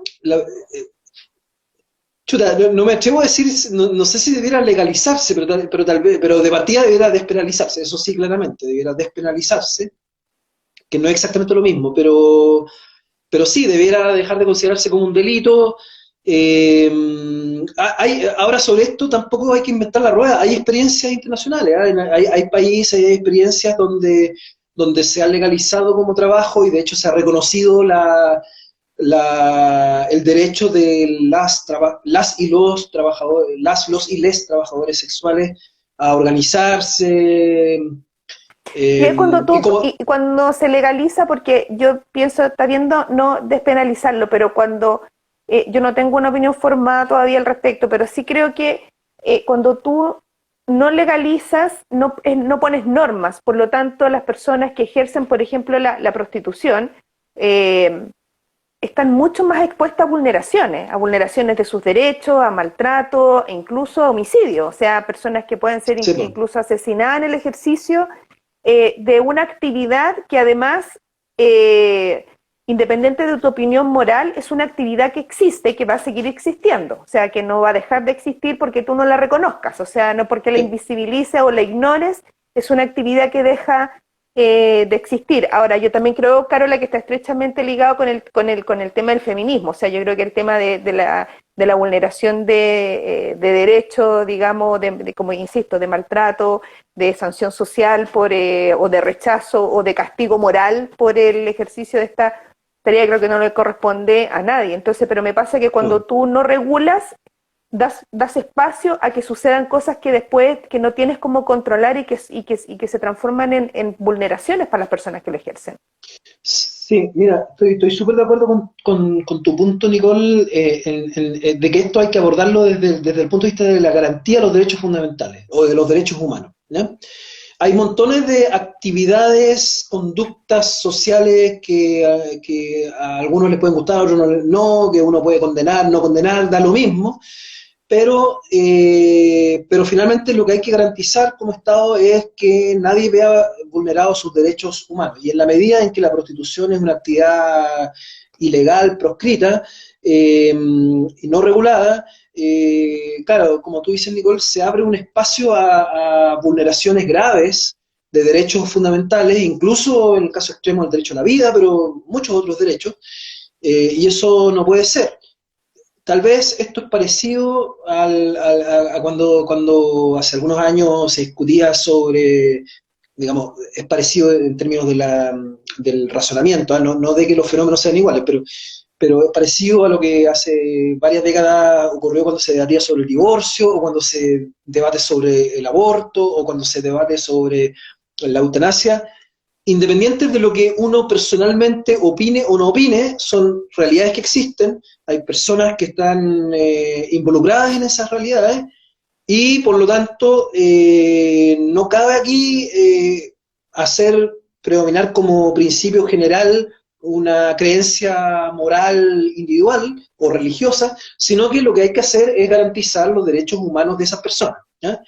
chuta, no me atrevo a decir, no sé si debiera legalizarse, pero tal vez, pero de partida debiera despenalizarse, eso sí, claramente, debiera despenalizarse, que no es exactamente lo mismo, pero sí, debiera dejar de considerarse como un delito. Ahora sobre esto tampoco hay que inventar la rueda, hay experiencias internacionales, ¿eh? Hay países, hay experiencias donde se ha legalizado como trabajo y de hecho se ha reconocido el derecho de las y los trabajadores, los y les trabajadores sexuales a organizarse. Y eh, es cuando y tú, como, y cuando se legaliza, porque yo pienso, está viendo, no despenalizarlo, pero cuando, yo no tengo una opinión formada todavía al respecto, pero sí creo que cuando tú no legalizas, no pones normas, por lo tanto las personas que ejercen, por ejemplo, la prostitución, eh, están mucho más expuestas a vulneraciones de sus derechos, a maltrato e incluso a homicidio, o sea, personas que pueden ser sí, po. incluso asesinadas en el ejercicio de una actividad que además, independiente de tu opinión moral, es una actividad que existe y que va a seguir existiendo, o sea, que no va a dejar de existir porque tú no la reconozcas, o sea, no porque la invisibilices o la ignores, es una actividad que deja de existir. Ahora, yo también creo, Carola, que está estrechamente ligado con el tema del feminismo, o sea, yo creo que el tema de la vulneración de derechos, digamos, como insisto, de maltrato, de sanción social o de rechazo o de castigo moral por el ejercicio de esta tarea, creo que no le corresponde a nadie. Entonces, pero me pasa que cuando No. tú no regulas, das espacio a que sucedan cosas que después que no tienes cómo controlar y que se transforman en vulneraciones para las personas que lo ejercen. Sí, mira, estoy súper de acuerdo con tu punto, Nicole, de que esto hay que abordarlo desde el punto de vista de la garantía de los derechos fundamentales o de los derechos humanos, ¿ya? Hay montones de actividades, conductas sociales que a algunos les pueden gustar, a otros no, que uno puede condenar, no condenar, da lo mismo, pero finalmente lo que hay que garantizar como Estado es que nadie vea vulnerados sus derechos humanos. Y en la medida en que la prostitución es una actividad ilegal, proscrita y no regulada, claro, como tú dices, Nicole, se abre un espacio a vulneraciones graves de derechos fundamentales, incluso en el caso extremo del derecho a la vida, pero muchos otros derechos, y eso no puede ser. Tal vez esto es parecido a cuando hace algunos años se discutía sobre, digamos, es parecido en términos del razonamiento, ¿eh? No de que los fenómenos sean iguales, pero es parecido a lo que hace varias décadas ocurrió cuando se debatía sobre el divorcio, o cuando se debate sobre el aborto, o cuando se debate sobre la eutanasia. independientes de lo que uno personalmente opine o no opine, son realidades que existen, hay personas que están involucradas en esas realidades, y por lo tanto no cabe aquí hacer predominar como principio general una creencia moral individual o religiosa, sino que lo que hay que hacer es garantizar los derechos humanos de esas personas, ¿ya?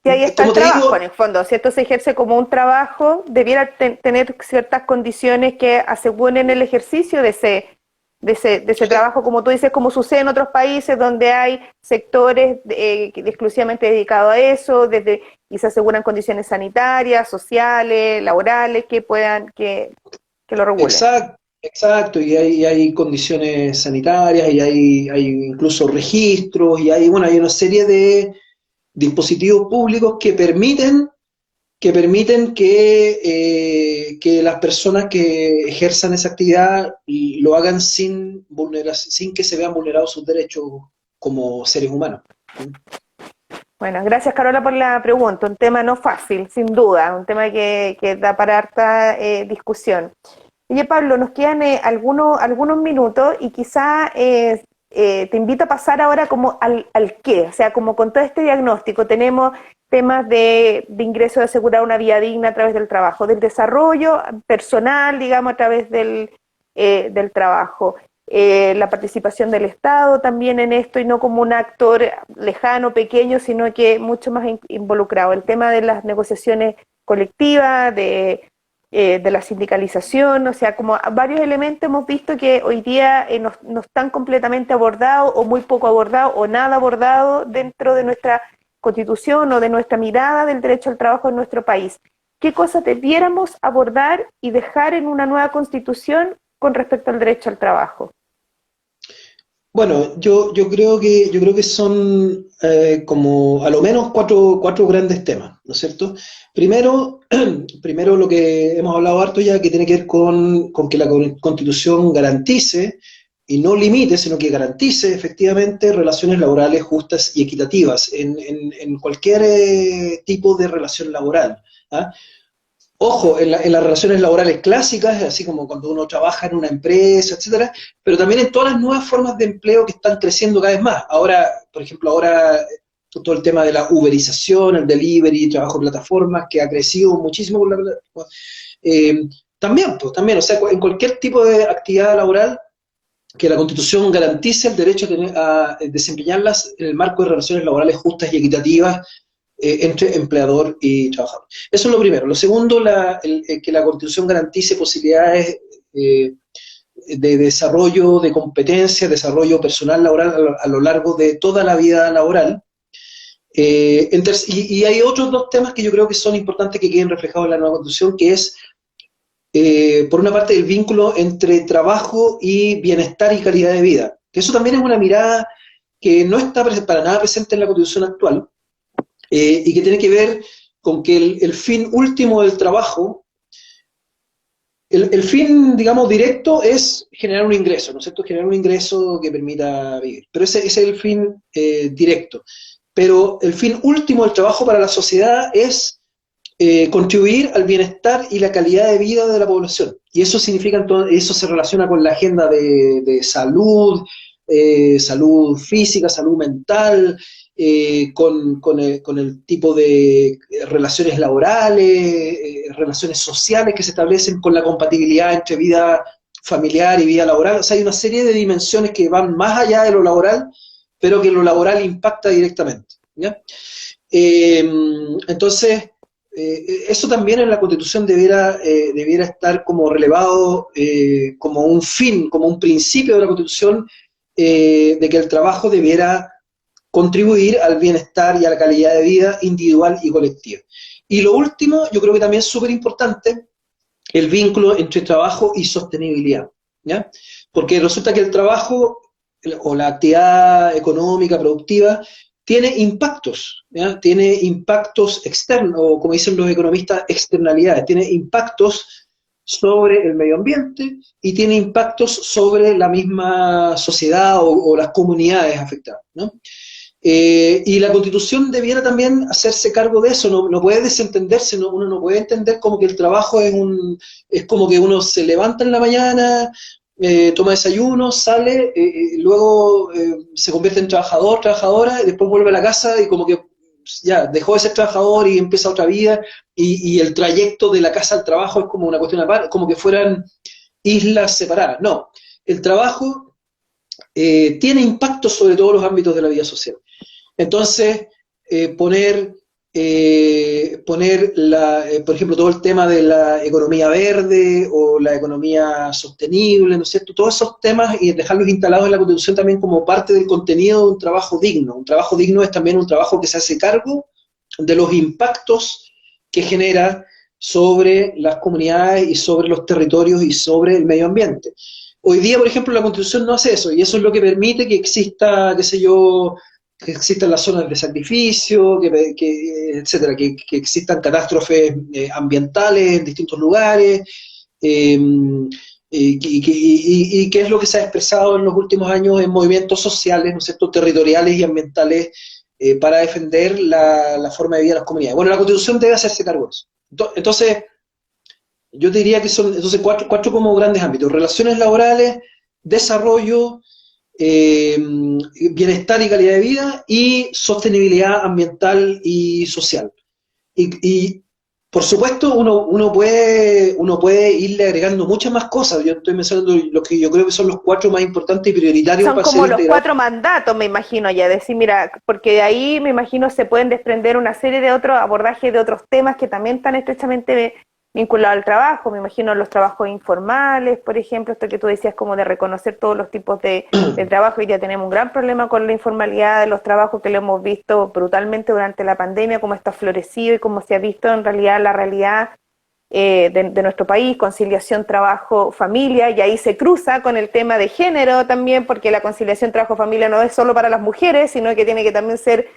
Y ahí está Como el te trabajo, en digo, el fondo. Si esto se ejerce como un trabajo, debiera tener ciertas condiciones que aseguren el ejercicio de ese trabajo, como tú dices, como sucede en otros países donde hay sectores exclusivamente dedicados a eso, y se aseguran condiciones sanitarias, sociales, laborales, que lo regulen. exacto, exacto, y hay condiciones sanitarias, y hay incluso registros, y hay, bueno, hay una serie de dispositivos públicos que las personas que ejerzan esa actividad lo hagan sin que se vean vulnerados sus derechos como seres humanos. Bueno, gracias Carola por la pregunta. Un tema no fácil, sin duda, un tema que da para harta discusión. Oye, Pablo, nos quedan algunos minutos y quizá te invito a pasar ahora como al qué, o sea, como con todo este diagnóstico tenemos temas de ingreso de asegurar una vida digna a través del trabajo, del desarrollo personal, digamos, a través del trabajo, la participación del Estado también en esto y no como un actor lejano, pequeño, sino que mucho más involucrado. El tema de las negociaciones colectivas, de la sindicalización, o sea, como varios elementos hemos visto que hoy día no están completamente abordados o muy poco abordados o nada abordados dentro de nuestra constitución o de nuestra mirada del derecho al trabajo en nuestro país. ¿Qué cosas debiéramos abordar y dejar en una nueva constitución con respecto al derecho al trabajo? Bueno, yo creo que son como a lo menos cuatro grandes temas, ¿no es cierto? Primero, primero lo que hemos hablado harto ya, que tiene que ver con que la Constitución garantice y no limite, sino que garantice efectivamente relaciones laborales justas y equitativas en cualquier tipo de relación laboral. ¿Ah? Ojo, en las relaciones laborales clásicas, así como cuando uno trabaja en una empresa, etcétera, pero también en todas las nuevas formas de empleo que están creciendo cada vez más. Ahora, por ejemplo, todo el tema de la uberización, el delivery, trabajo en plataformas, que ha crecido muchísimo por eh, también, o sea, en cualquier tipo de actividad laboral que la Constitución garantice el derecho a desempeñarlas en el marco de relaciones laborales justas y equitativas entre empleador y trabajador. Eso es lo primero. Lo segundo, que la Constitución garantice posibilidades de desarrollo de competencias, desarrollo personal laboral a lo largo de toda la vida laboral. Y hay otros dos temas que yo creo que son importantes que queden reflejados en la nueva Constitución, que es, por una parte, el vínculo entre trabajo y bienestar y calidad de vida. Que eso también es una mirada que no está para nada presente en la Constitución actual, y que tiene que ver con que el fin último del trabajo, el fin, digamos, directo es generar un ingreso, ¿no es cierto? Generar un ingreso que permita vivir. Pero ese es el fin directo. Pero el fin último del trabajo para la sociedad es contribuir al bienestar y la calidad de vida de la población. Y eso significa, eso se relaciona con la agenda de salud, salud física, salud mental, con el tipo de relaciones laborales, relaciones sociales que se establecen con la compatibilidad entre vida familiar y vida laboral. O sea, hay una serie de dimensiones que van más allá de lo laboral, pero que lo laboral impacta directamente, ¿ya? Entonces, eso también en la Constitución debiera estar como relevado como un fin, como un principio de la Constitución, de que el trabajo debiera contribuir al bienestar y a la calidad de vida individual y colectiva. Y lo último, yo creo que también es súper importante, el vínculo entre trabajo y sostenibilidad, ¿ya? Porque resulta que el trabajo o la actividad económica, productiva, tiene impactos, ¿ya? Tiene impactos externos, o como dicen los economistas, externalidades, tiene impactos sobre el medio ambiente y tiene impactos sobre la misma sociedad o las comunidades afectadas, ¿no? Y la Constitución debiera también hacerse cargo de eso, no puede desentenderse, uno no puede entender como que el trabajo es como que uno se levanta en la mañana, toma desayuno, sale, luego se convierte en trabajador, trabajadora, y después vuelve a la casa y como que ya dejó de ser trabajador y empieza otra vida, y el trayecto de la casa al trabajo es como una cuestión aparte, como que fueran islas separadas. No, el trabajo tiene impacto sobre todos los ámbitos de la vida social. Entonces, por ejemplo, todo el tema de la economía verde o la economía sostenible, ¿no es cierto? Todos esos temas y dejarlos instalados en la Constitución también como parte del contenido de un trabajo digno. Un trabajo digno es también un trabajo que se hace cargo de los impactos que genera sobre las comunidades y sobre los territorios y sobre el medio ambiente. Hoy día, por ejemplo, la Constitución no hace eso, y eso es lo que permite que exista, qué sé yo, que existan las zonas de sacrificio, etcétera, que existan catástrofes ambientales en distintos lugares, eh, y qué es lo que se ha expresado en los últimos años en movimientos sociales, ¿no es cierto?, territoriales y ambientales para defender la forma de vida de las comunidades. Bueno, la Constitución debe hacerse cargo de eso. Entonces, yo diría que son entonces cuatro como grandes ámbitos: relaciones laborales, desarrollo, bienestar y calidad de vida, y sostenibilidad ambiental y social. Y por supuesto, uno puede irle agregando muchas más cosas. Yo estoy mencionando lo que yo creo que son los cuatro más importantes y prioritarios Son para ser como los integrados. 4 mandatos, me imagino ya, decir, mira, porque de ahí me imagino se pueden desprender una serie de otros abordajes de otros temas que también están estrechamente vinculados al trabajo. Me imagino los trabajos informales, por ejemplo, esto que tú decías como de reconocer todos los tipos de trabajo. Hoy día tenemos un gran problema con la informalidad de los trabajos, que lo hemos visto brutalmente durante la pandemia, cómo está florecido y cómo se ha visto en realidad la realidad de nuestro país, conciliación trabajo-familia, y ahí se cruza con el tema de género también, porque la conciliación trabajo-familia no es solo para las mujeres, sino que tiene que también ser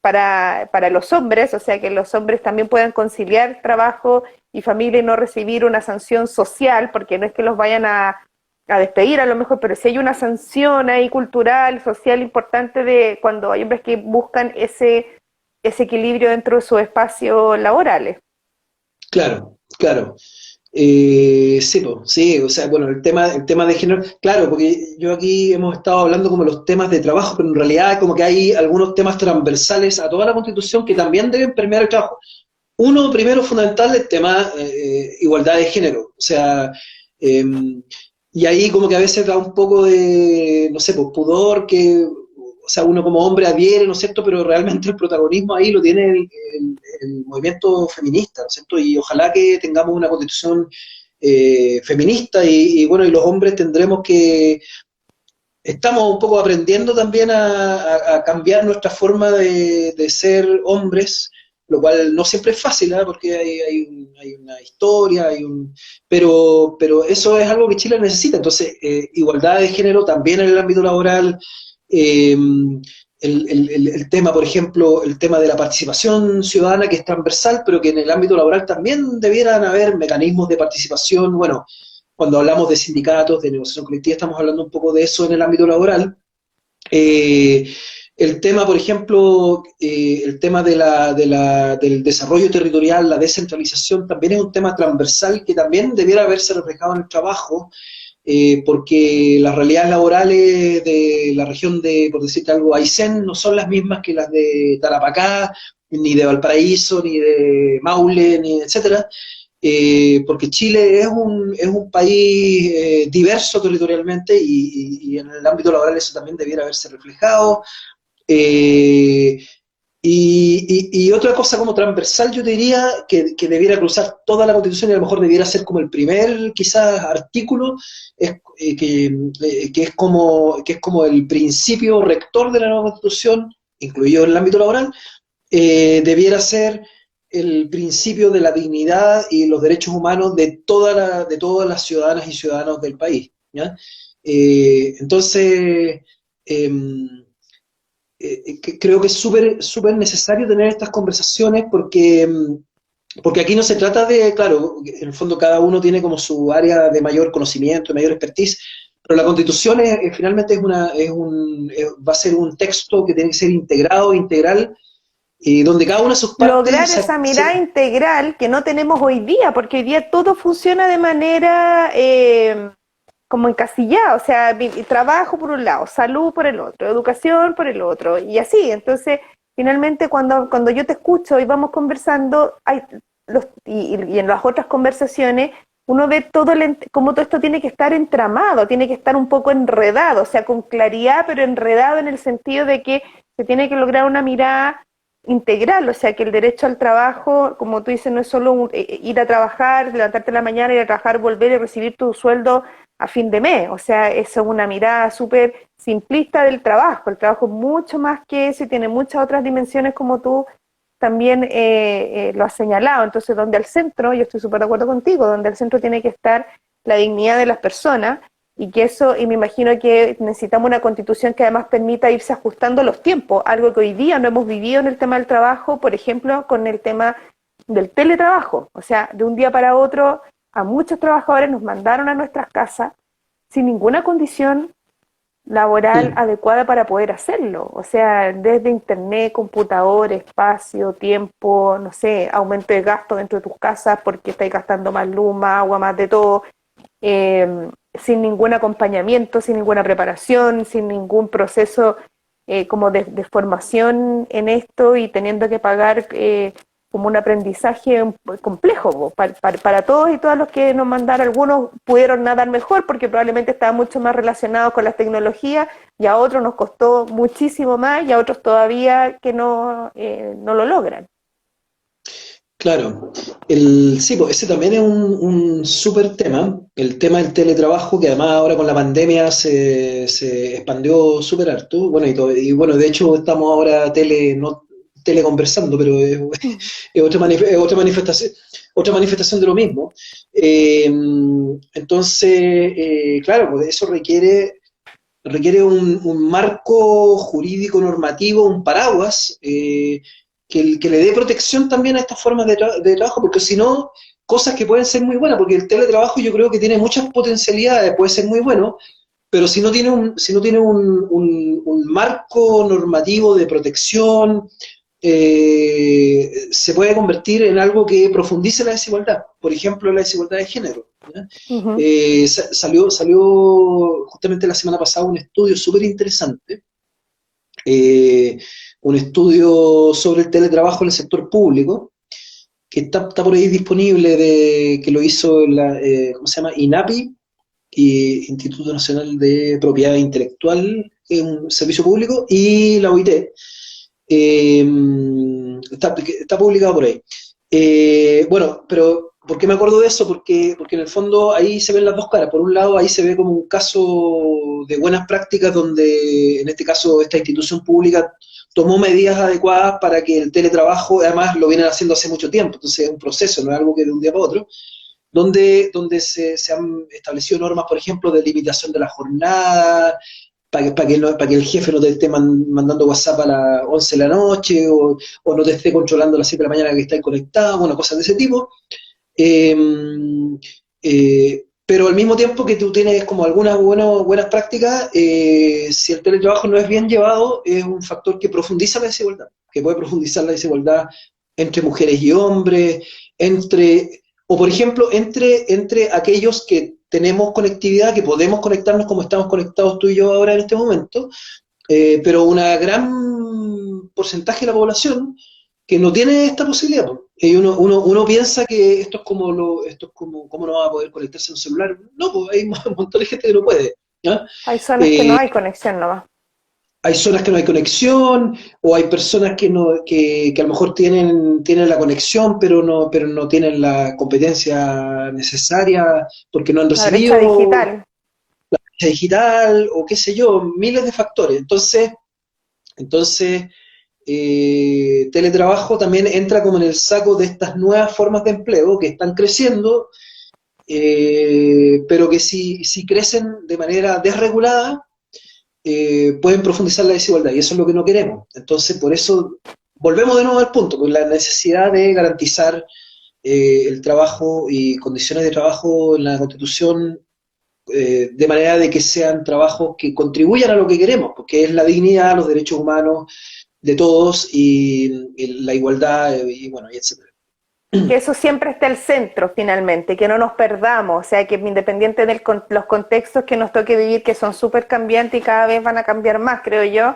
para los hombres, o sea, que los hombres también puedan conciliar trabajo y familia y no recibir una sanción social, porque no es que los vayan a despedir a lo mejor, pero sí hay una sanción ahí cultural, social importante de cuando hay hombres que buscan ese equilibrio dentro de sus espacios laborales. Claro, claro. Sí, sí, o sea, bueno, el tema de género, claro, porque yo aquí hemos estado hablando como los temas de trabajo, pero en realidad como que hay algunos temas transversales a toda la Constitución que también deben permear el trabajo. Uno, primero, fundamental, el tema igualdad de género, o sea, eh, y ahí como que a veces da un poco de, no sé, pues pudor que, o sea, uno como hombre adhiere, ¿no es cierto?, pero realmente el protagonismo ahí lo tiene el movimiento feminista, ¿no es cierto?, y ojalá que tengamos una constitución feminista y bueno, y los hombres tendremos que, estamos un poco aprendiendo también a cambiar nuestra forma de ser hombres, lo cual no siempre es fácil, ¿eh? Porque hay una historia, pero eso es algo que Chile necesita. Entonces, igualdad de género también en el ámbito laboral, eh, el tema, por ejemplo, el tema de la participación ciudadana, que es transversal, pero que en el ámbito laboral también debieran haber mecanismos de participación. Bueno, cuando hablamos de sindicatos, de negociación colectiva, estamos hablando un poco de eso en el ámbito laboral. Eh, el tema, por ejemplo, el tema del desarrollo territorial, la descentralización, también es un tema transversal que también debiera haberse reflejado en el trabajo, porque las realidades laborales de la región de, por decirte algo, Aysén, no son las mismas que las de Tarapacá, ni de Valparaíso, ni de Maule, ni etcétera, porque Chile es un país diverso territorialmente y en el ámbito laboral eso también debiera haberse reflejado. Eh, y otra cosa como transversal, yo diría que debiera cruzar toda la Constitución y a lo mejor debiera ser como el primer, quizás, artículo, es, que es como el principio rector de la nueva Constitución, incluido en el ámbito laboral, debiera ser el principio de la dignidad y los derechos humanos de todas las ciudadanas y ciudadanos del país, ¿ya? Entonces, creo que es súper necesario tener estas conversaciones porque aquí no se trata de, claro, en el fondo cada uno tiene como su área de mayor conocimiento, de mayor expertise, Pero la Constitución finalmente va a ser un texto que tiene que ser integrado, integral, donde cada una de sus Lograr partes esa mirada integral que no tenemos hoy día, porque hoy día todo funciona de manera como encasillada, o sea, trabajo por un lado, salud por el otro, educación por el otro, y así. Entonces, finalmente, cuando yo te escucho y vamos conversando, y en las otras conversaciones, uno ve cómo todo esto tiene que estar entramado, tiene que estar un poco enredado, o sea, con claridad, pero enredado en el sentido de que se tiene que lograr una mirada integral, o sea, que el derecho al trabajo, como tú dices, no es solo ir a trabajar, levantarte en la mañana, ir a trabajar, volver y recibir tu sueldo a fin de mes, o sea, eso es una mirada súper simplista del trabajo, el trabajo es mucho más que eso y tiene muchas otras dimensiones como tú también lo has señalado, entonces donde al centro, yo estoy súper de acuerdo contigo, donde al centro tiene que estar la dignidad de las personas, y que eso, y me imagino que necesitamos una constitución que además permita irse ajustando los tiempos, algo que hoy día no hemos vivido en el tema del trabajo, por ejemplo, con el tema del teletrabajo. O sea, de un día para otro, a muchos trabajadores nos mandaron a nuestras casas sin ninguna condición laboral adecuada para poder hacerlo. O sea, desde internet, computador, espacio, tiempo, no sé, aumento de gasto dentro de tus casas porque estáis gastando más luz, más agua, más de todo. Sin ningún acompañamiento, sin ninguna preparación, sin ningún proceso como de formación en esto y teniendo que pagar como un aprendizaje complejo para todos y todas los que nos mandaron. Algunos pudieron nadar mejor porque probablemente estaban mucho más relacionados con las tecnologías y a otros nos costó muchísimo más y a otros todavía que no lo logran. Claro, sí, pues ese también es un súper tema, el tema del teletrabajo, que además ahora con la pandemia se expandió súper harto, bueno, y bueno, de hecho estamos ahora no teleconversando, pero es otra manifestación de lo mismo. Entonces, claro, pues eso requiere un marco jurídico normativo, un paraguas, que le dé protección también a estas formas de trabajo, porque si no, cosas que pueden ser muy buenas, porque el teletrabajo yo creo que tiene muchas potencialidades, puede ser muy bueno, pero si no tiene un marco normativo de protección, se puede convertir en algo que profundice la desigualdad, por ejemplo, la desigualdad de género. Uh-huh. Salió justamente la semana pasada un estudio súper interesante, eh, un estudio sobre el teletrabajo en el sector público, que está por ahí disponible, que lo hizo ¿cómo se llama? INAPI, Instituto Nacional de Propiedad Intelectual, que es un servicio público, y la OIT. Está publicado por ahí. Bueno, pero ¿por qué me acuerdo de eso? Porque en el fondo ahí se ven las dos caras. Por un lado, ahí se ve como un caso de buenas prácticas donde, en este caso, esta institución pública tomó medidas adecuadas para que el teletrabajo, además lo vienen haciendo hace mucho tiempo, entonces es un proceso, no es algo que de un día para otro, donde se han establecido normas, por ejemplo, de limitación de la jornada, para que el jefe no te esté mandando WhatsApp a las 11 de la noche o no te esté controlando a las 7 de la mañana que estés conectado, bueno, cosas de ese tipo. Eh, pero al mismo tiempo que tú tienes como algunas buenas prácticas, si el teletrabajo no es bien llevado, es un factor que profundiza la desigualdad, que puede profundizar la desigualdad entre mujeres y hombres, o por ejemplo, entre aquellos que tenemos conectividad, que podemos conectarnos como estamos conectados tú y yo ahora en este momento, pero una gran porcentaje de la población que no tiene esta posibilidad. Y uno piensa que ¿cómo no va a poder conectarse a un celular? No, pues hay un montón de gente que no puede. ¿Ya? Hay zonas que no hay conexión nomás. Hay zonas que no hay conexión, o hay personas que a lo mejor tienen la conexión, pero no tienen la competencia necesaria porque no han La brecha recibido digital. digital, o qué sé yo, miles de factores. Entonces, teletrabajo también entra como en el saco de estas nuevas formas de empleo que están creciendo, pero que si crecen de manera desregulada, pueden profundizar la desigualdad, y eso es lo que no queremos. Entonces, por eso, volvemos de nuevo al punto, con la necesidad de garantizar el trabajo y condiciones de trabajo en la Constitución de manera de que sean trabajos que contribuyan a lo que queremos, porque es la dignidad, los derechos humanos de todos y la igualdad y bueno, y etcétera. Que eso siempre esté al centro finalmente, que no nos perdamos, o sea, que independiente de los contextos que nos toque vivir, que son súper cambiantes y cada vez van a cambiar más, creo yo,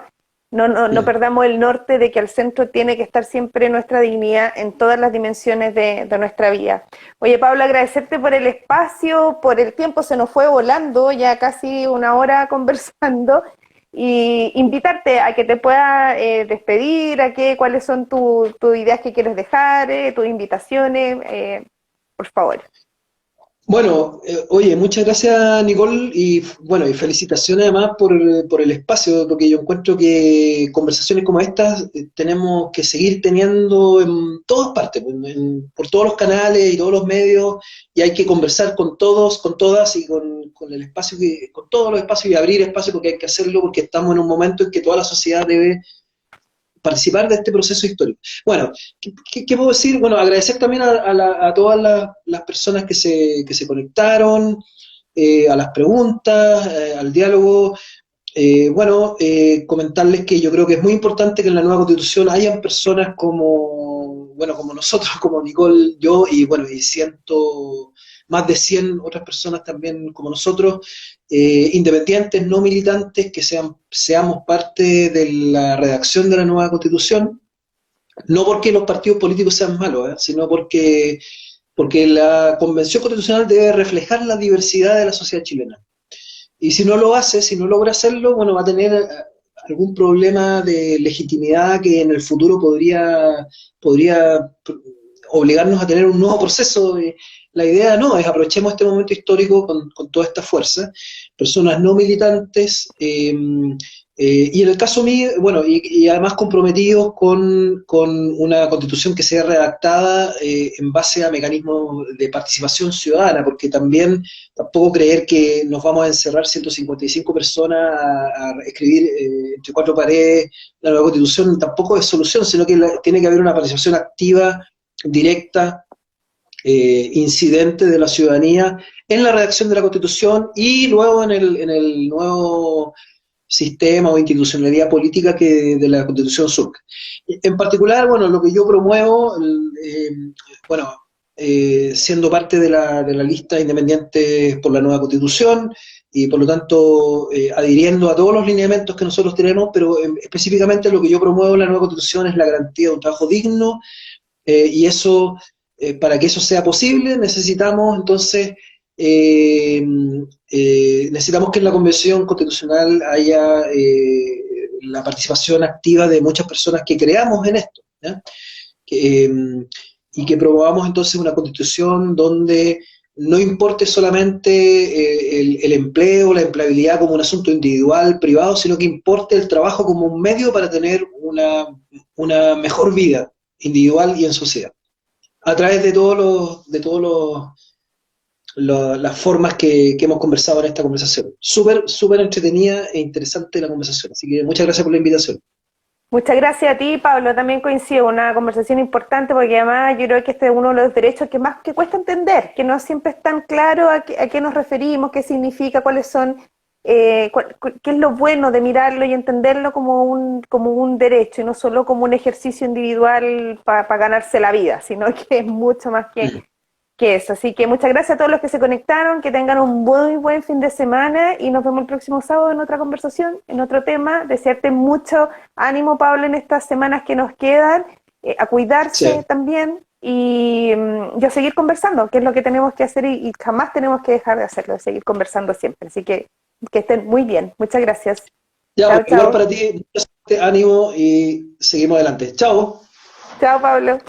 no perdamos el norte de que al centro tiene que estar siempre nuestra dignidad en todas las dimensiones de nuestra vida. Oye, Pablo, agradecerte por el espacio, por el tiempo, se nos fue volando, ya casi una hora conversando, y invitarte a que te puedas despedir, cuáles son tus ideas que quieres dejar, tus invitaciones, por favor. Bueno, oye, muchas gracias Nicole y bueno, y felicitaciones además por el espacio, porque yo encuentro que conversaciones como estas tenemos que seguir teniendo en todas partes, pues, por todos los canales y todos los medios, y hay que conversar con todos, con todas y con el espacio, con todos los espacios y abrir espacio porque hay que hacerlo, porque estamos en un momento en que toda la sociedad debe participar de este proceso histórico. Bueno, ¿qué puedo decir? Bueno, agradecer también a todas las personas que se conectaron, a las preguntas, al diálogo. Comentarles que yo creo que es muy importante que en la nueva Constitución hayan personas como nosotros, como Nicole, yo, y bueno, y más de 100 otras personas también como nosotros, independientes, no militantes, que seamos parte de la redacción de la nueva Constitución, no porque los partidos políticos sean malos, sino porque la Convención Constitucional debe reflejar la diversidad de la sociedad chilena. Y si no lo hace, si no logra hacerlo, bueno, va a tener algún problema de legitimidad que en el futuro podría obligarnos a tener un nuevo proceso. La idea no, es aprovechemos este momento histórico con toda esta fuerza, personas no militantes, y en el caso mío, bueno, y además comprometidos con una constitución que sea redactada en base a mecanismos de participación ciudadana, porque tampoco creer que nos vamos a encerrar 155 personas a escribir entre cuatro paredes la nueva constitución tampoco es solución, sino que tiene que haber una participación activa, directa, incidente de la ciudadanía en la redacción de la Constitución y luego en el nuevo sistema o institucionalidad política que de la Constitución surge. En particular, bueno, lo que yo promuevo, siendo parte de la lista independiente por la nueva Constitución y por lo tanto adhiriendo a todos los lineamientos que nosotros tenemos, pero específicamente lo que yo promuevo en la nueva Constitución es la garantía de un trabajo digno, y eso, para que eso sea posible, necesitamos entonces necesitamos que en la Convención Constitucional haya la participación activa de muchas personas que creamos en esto, ¿ya? Y que promovamos entonces una Constitución donde no importe solamente el empleo, la empleabilidad como un asunto individual, privado, sino que importe el trabajo como un medio para tener una mejor vida individual y en sociedad, a través de las formas que hemos conversado en esta conversación. Súper entretenida e interesante la conversación, así que muchas gracias por la invitación. Muchas gracias a ti, Pablo, también coincido, una conversación importante porque además yo creo que este es uno de los derechos que más que cuesta entender, que no siempre es tan claro a qué nos referimos, qué significa, cuáles son, qué es lo bueno de mirarlo y entenderlo como un derecho y no solo como un ejercicio individual para ganarse la vida, sino que es mucho más que eso. Así que muchas gracias a todos los que se conectaron, que tengan un muy buen fin de semana y nos vemos el próximo sábado en otra conversación, en otro tema. Desearte mucho ánimo, Pablo, en estas semanas que nos quedan, a cuidarse también y a seguir conversando, que es lo que tenemos que hacer y jamás tenemos que dejar de hacerlo, de seguir conversando siempre. Así que estén muy bien. Muchas gracias. Ya, igual para ti, ánimo y seguimos adelante. Chao. Chao, Pablo.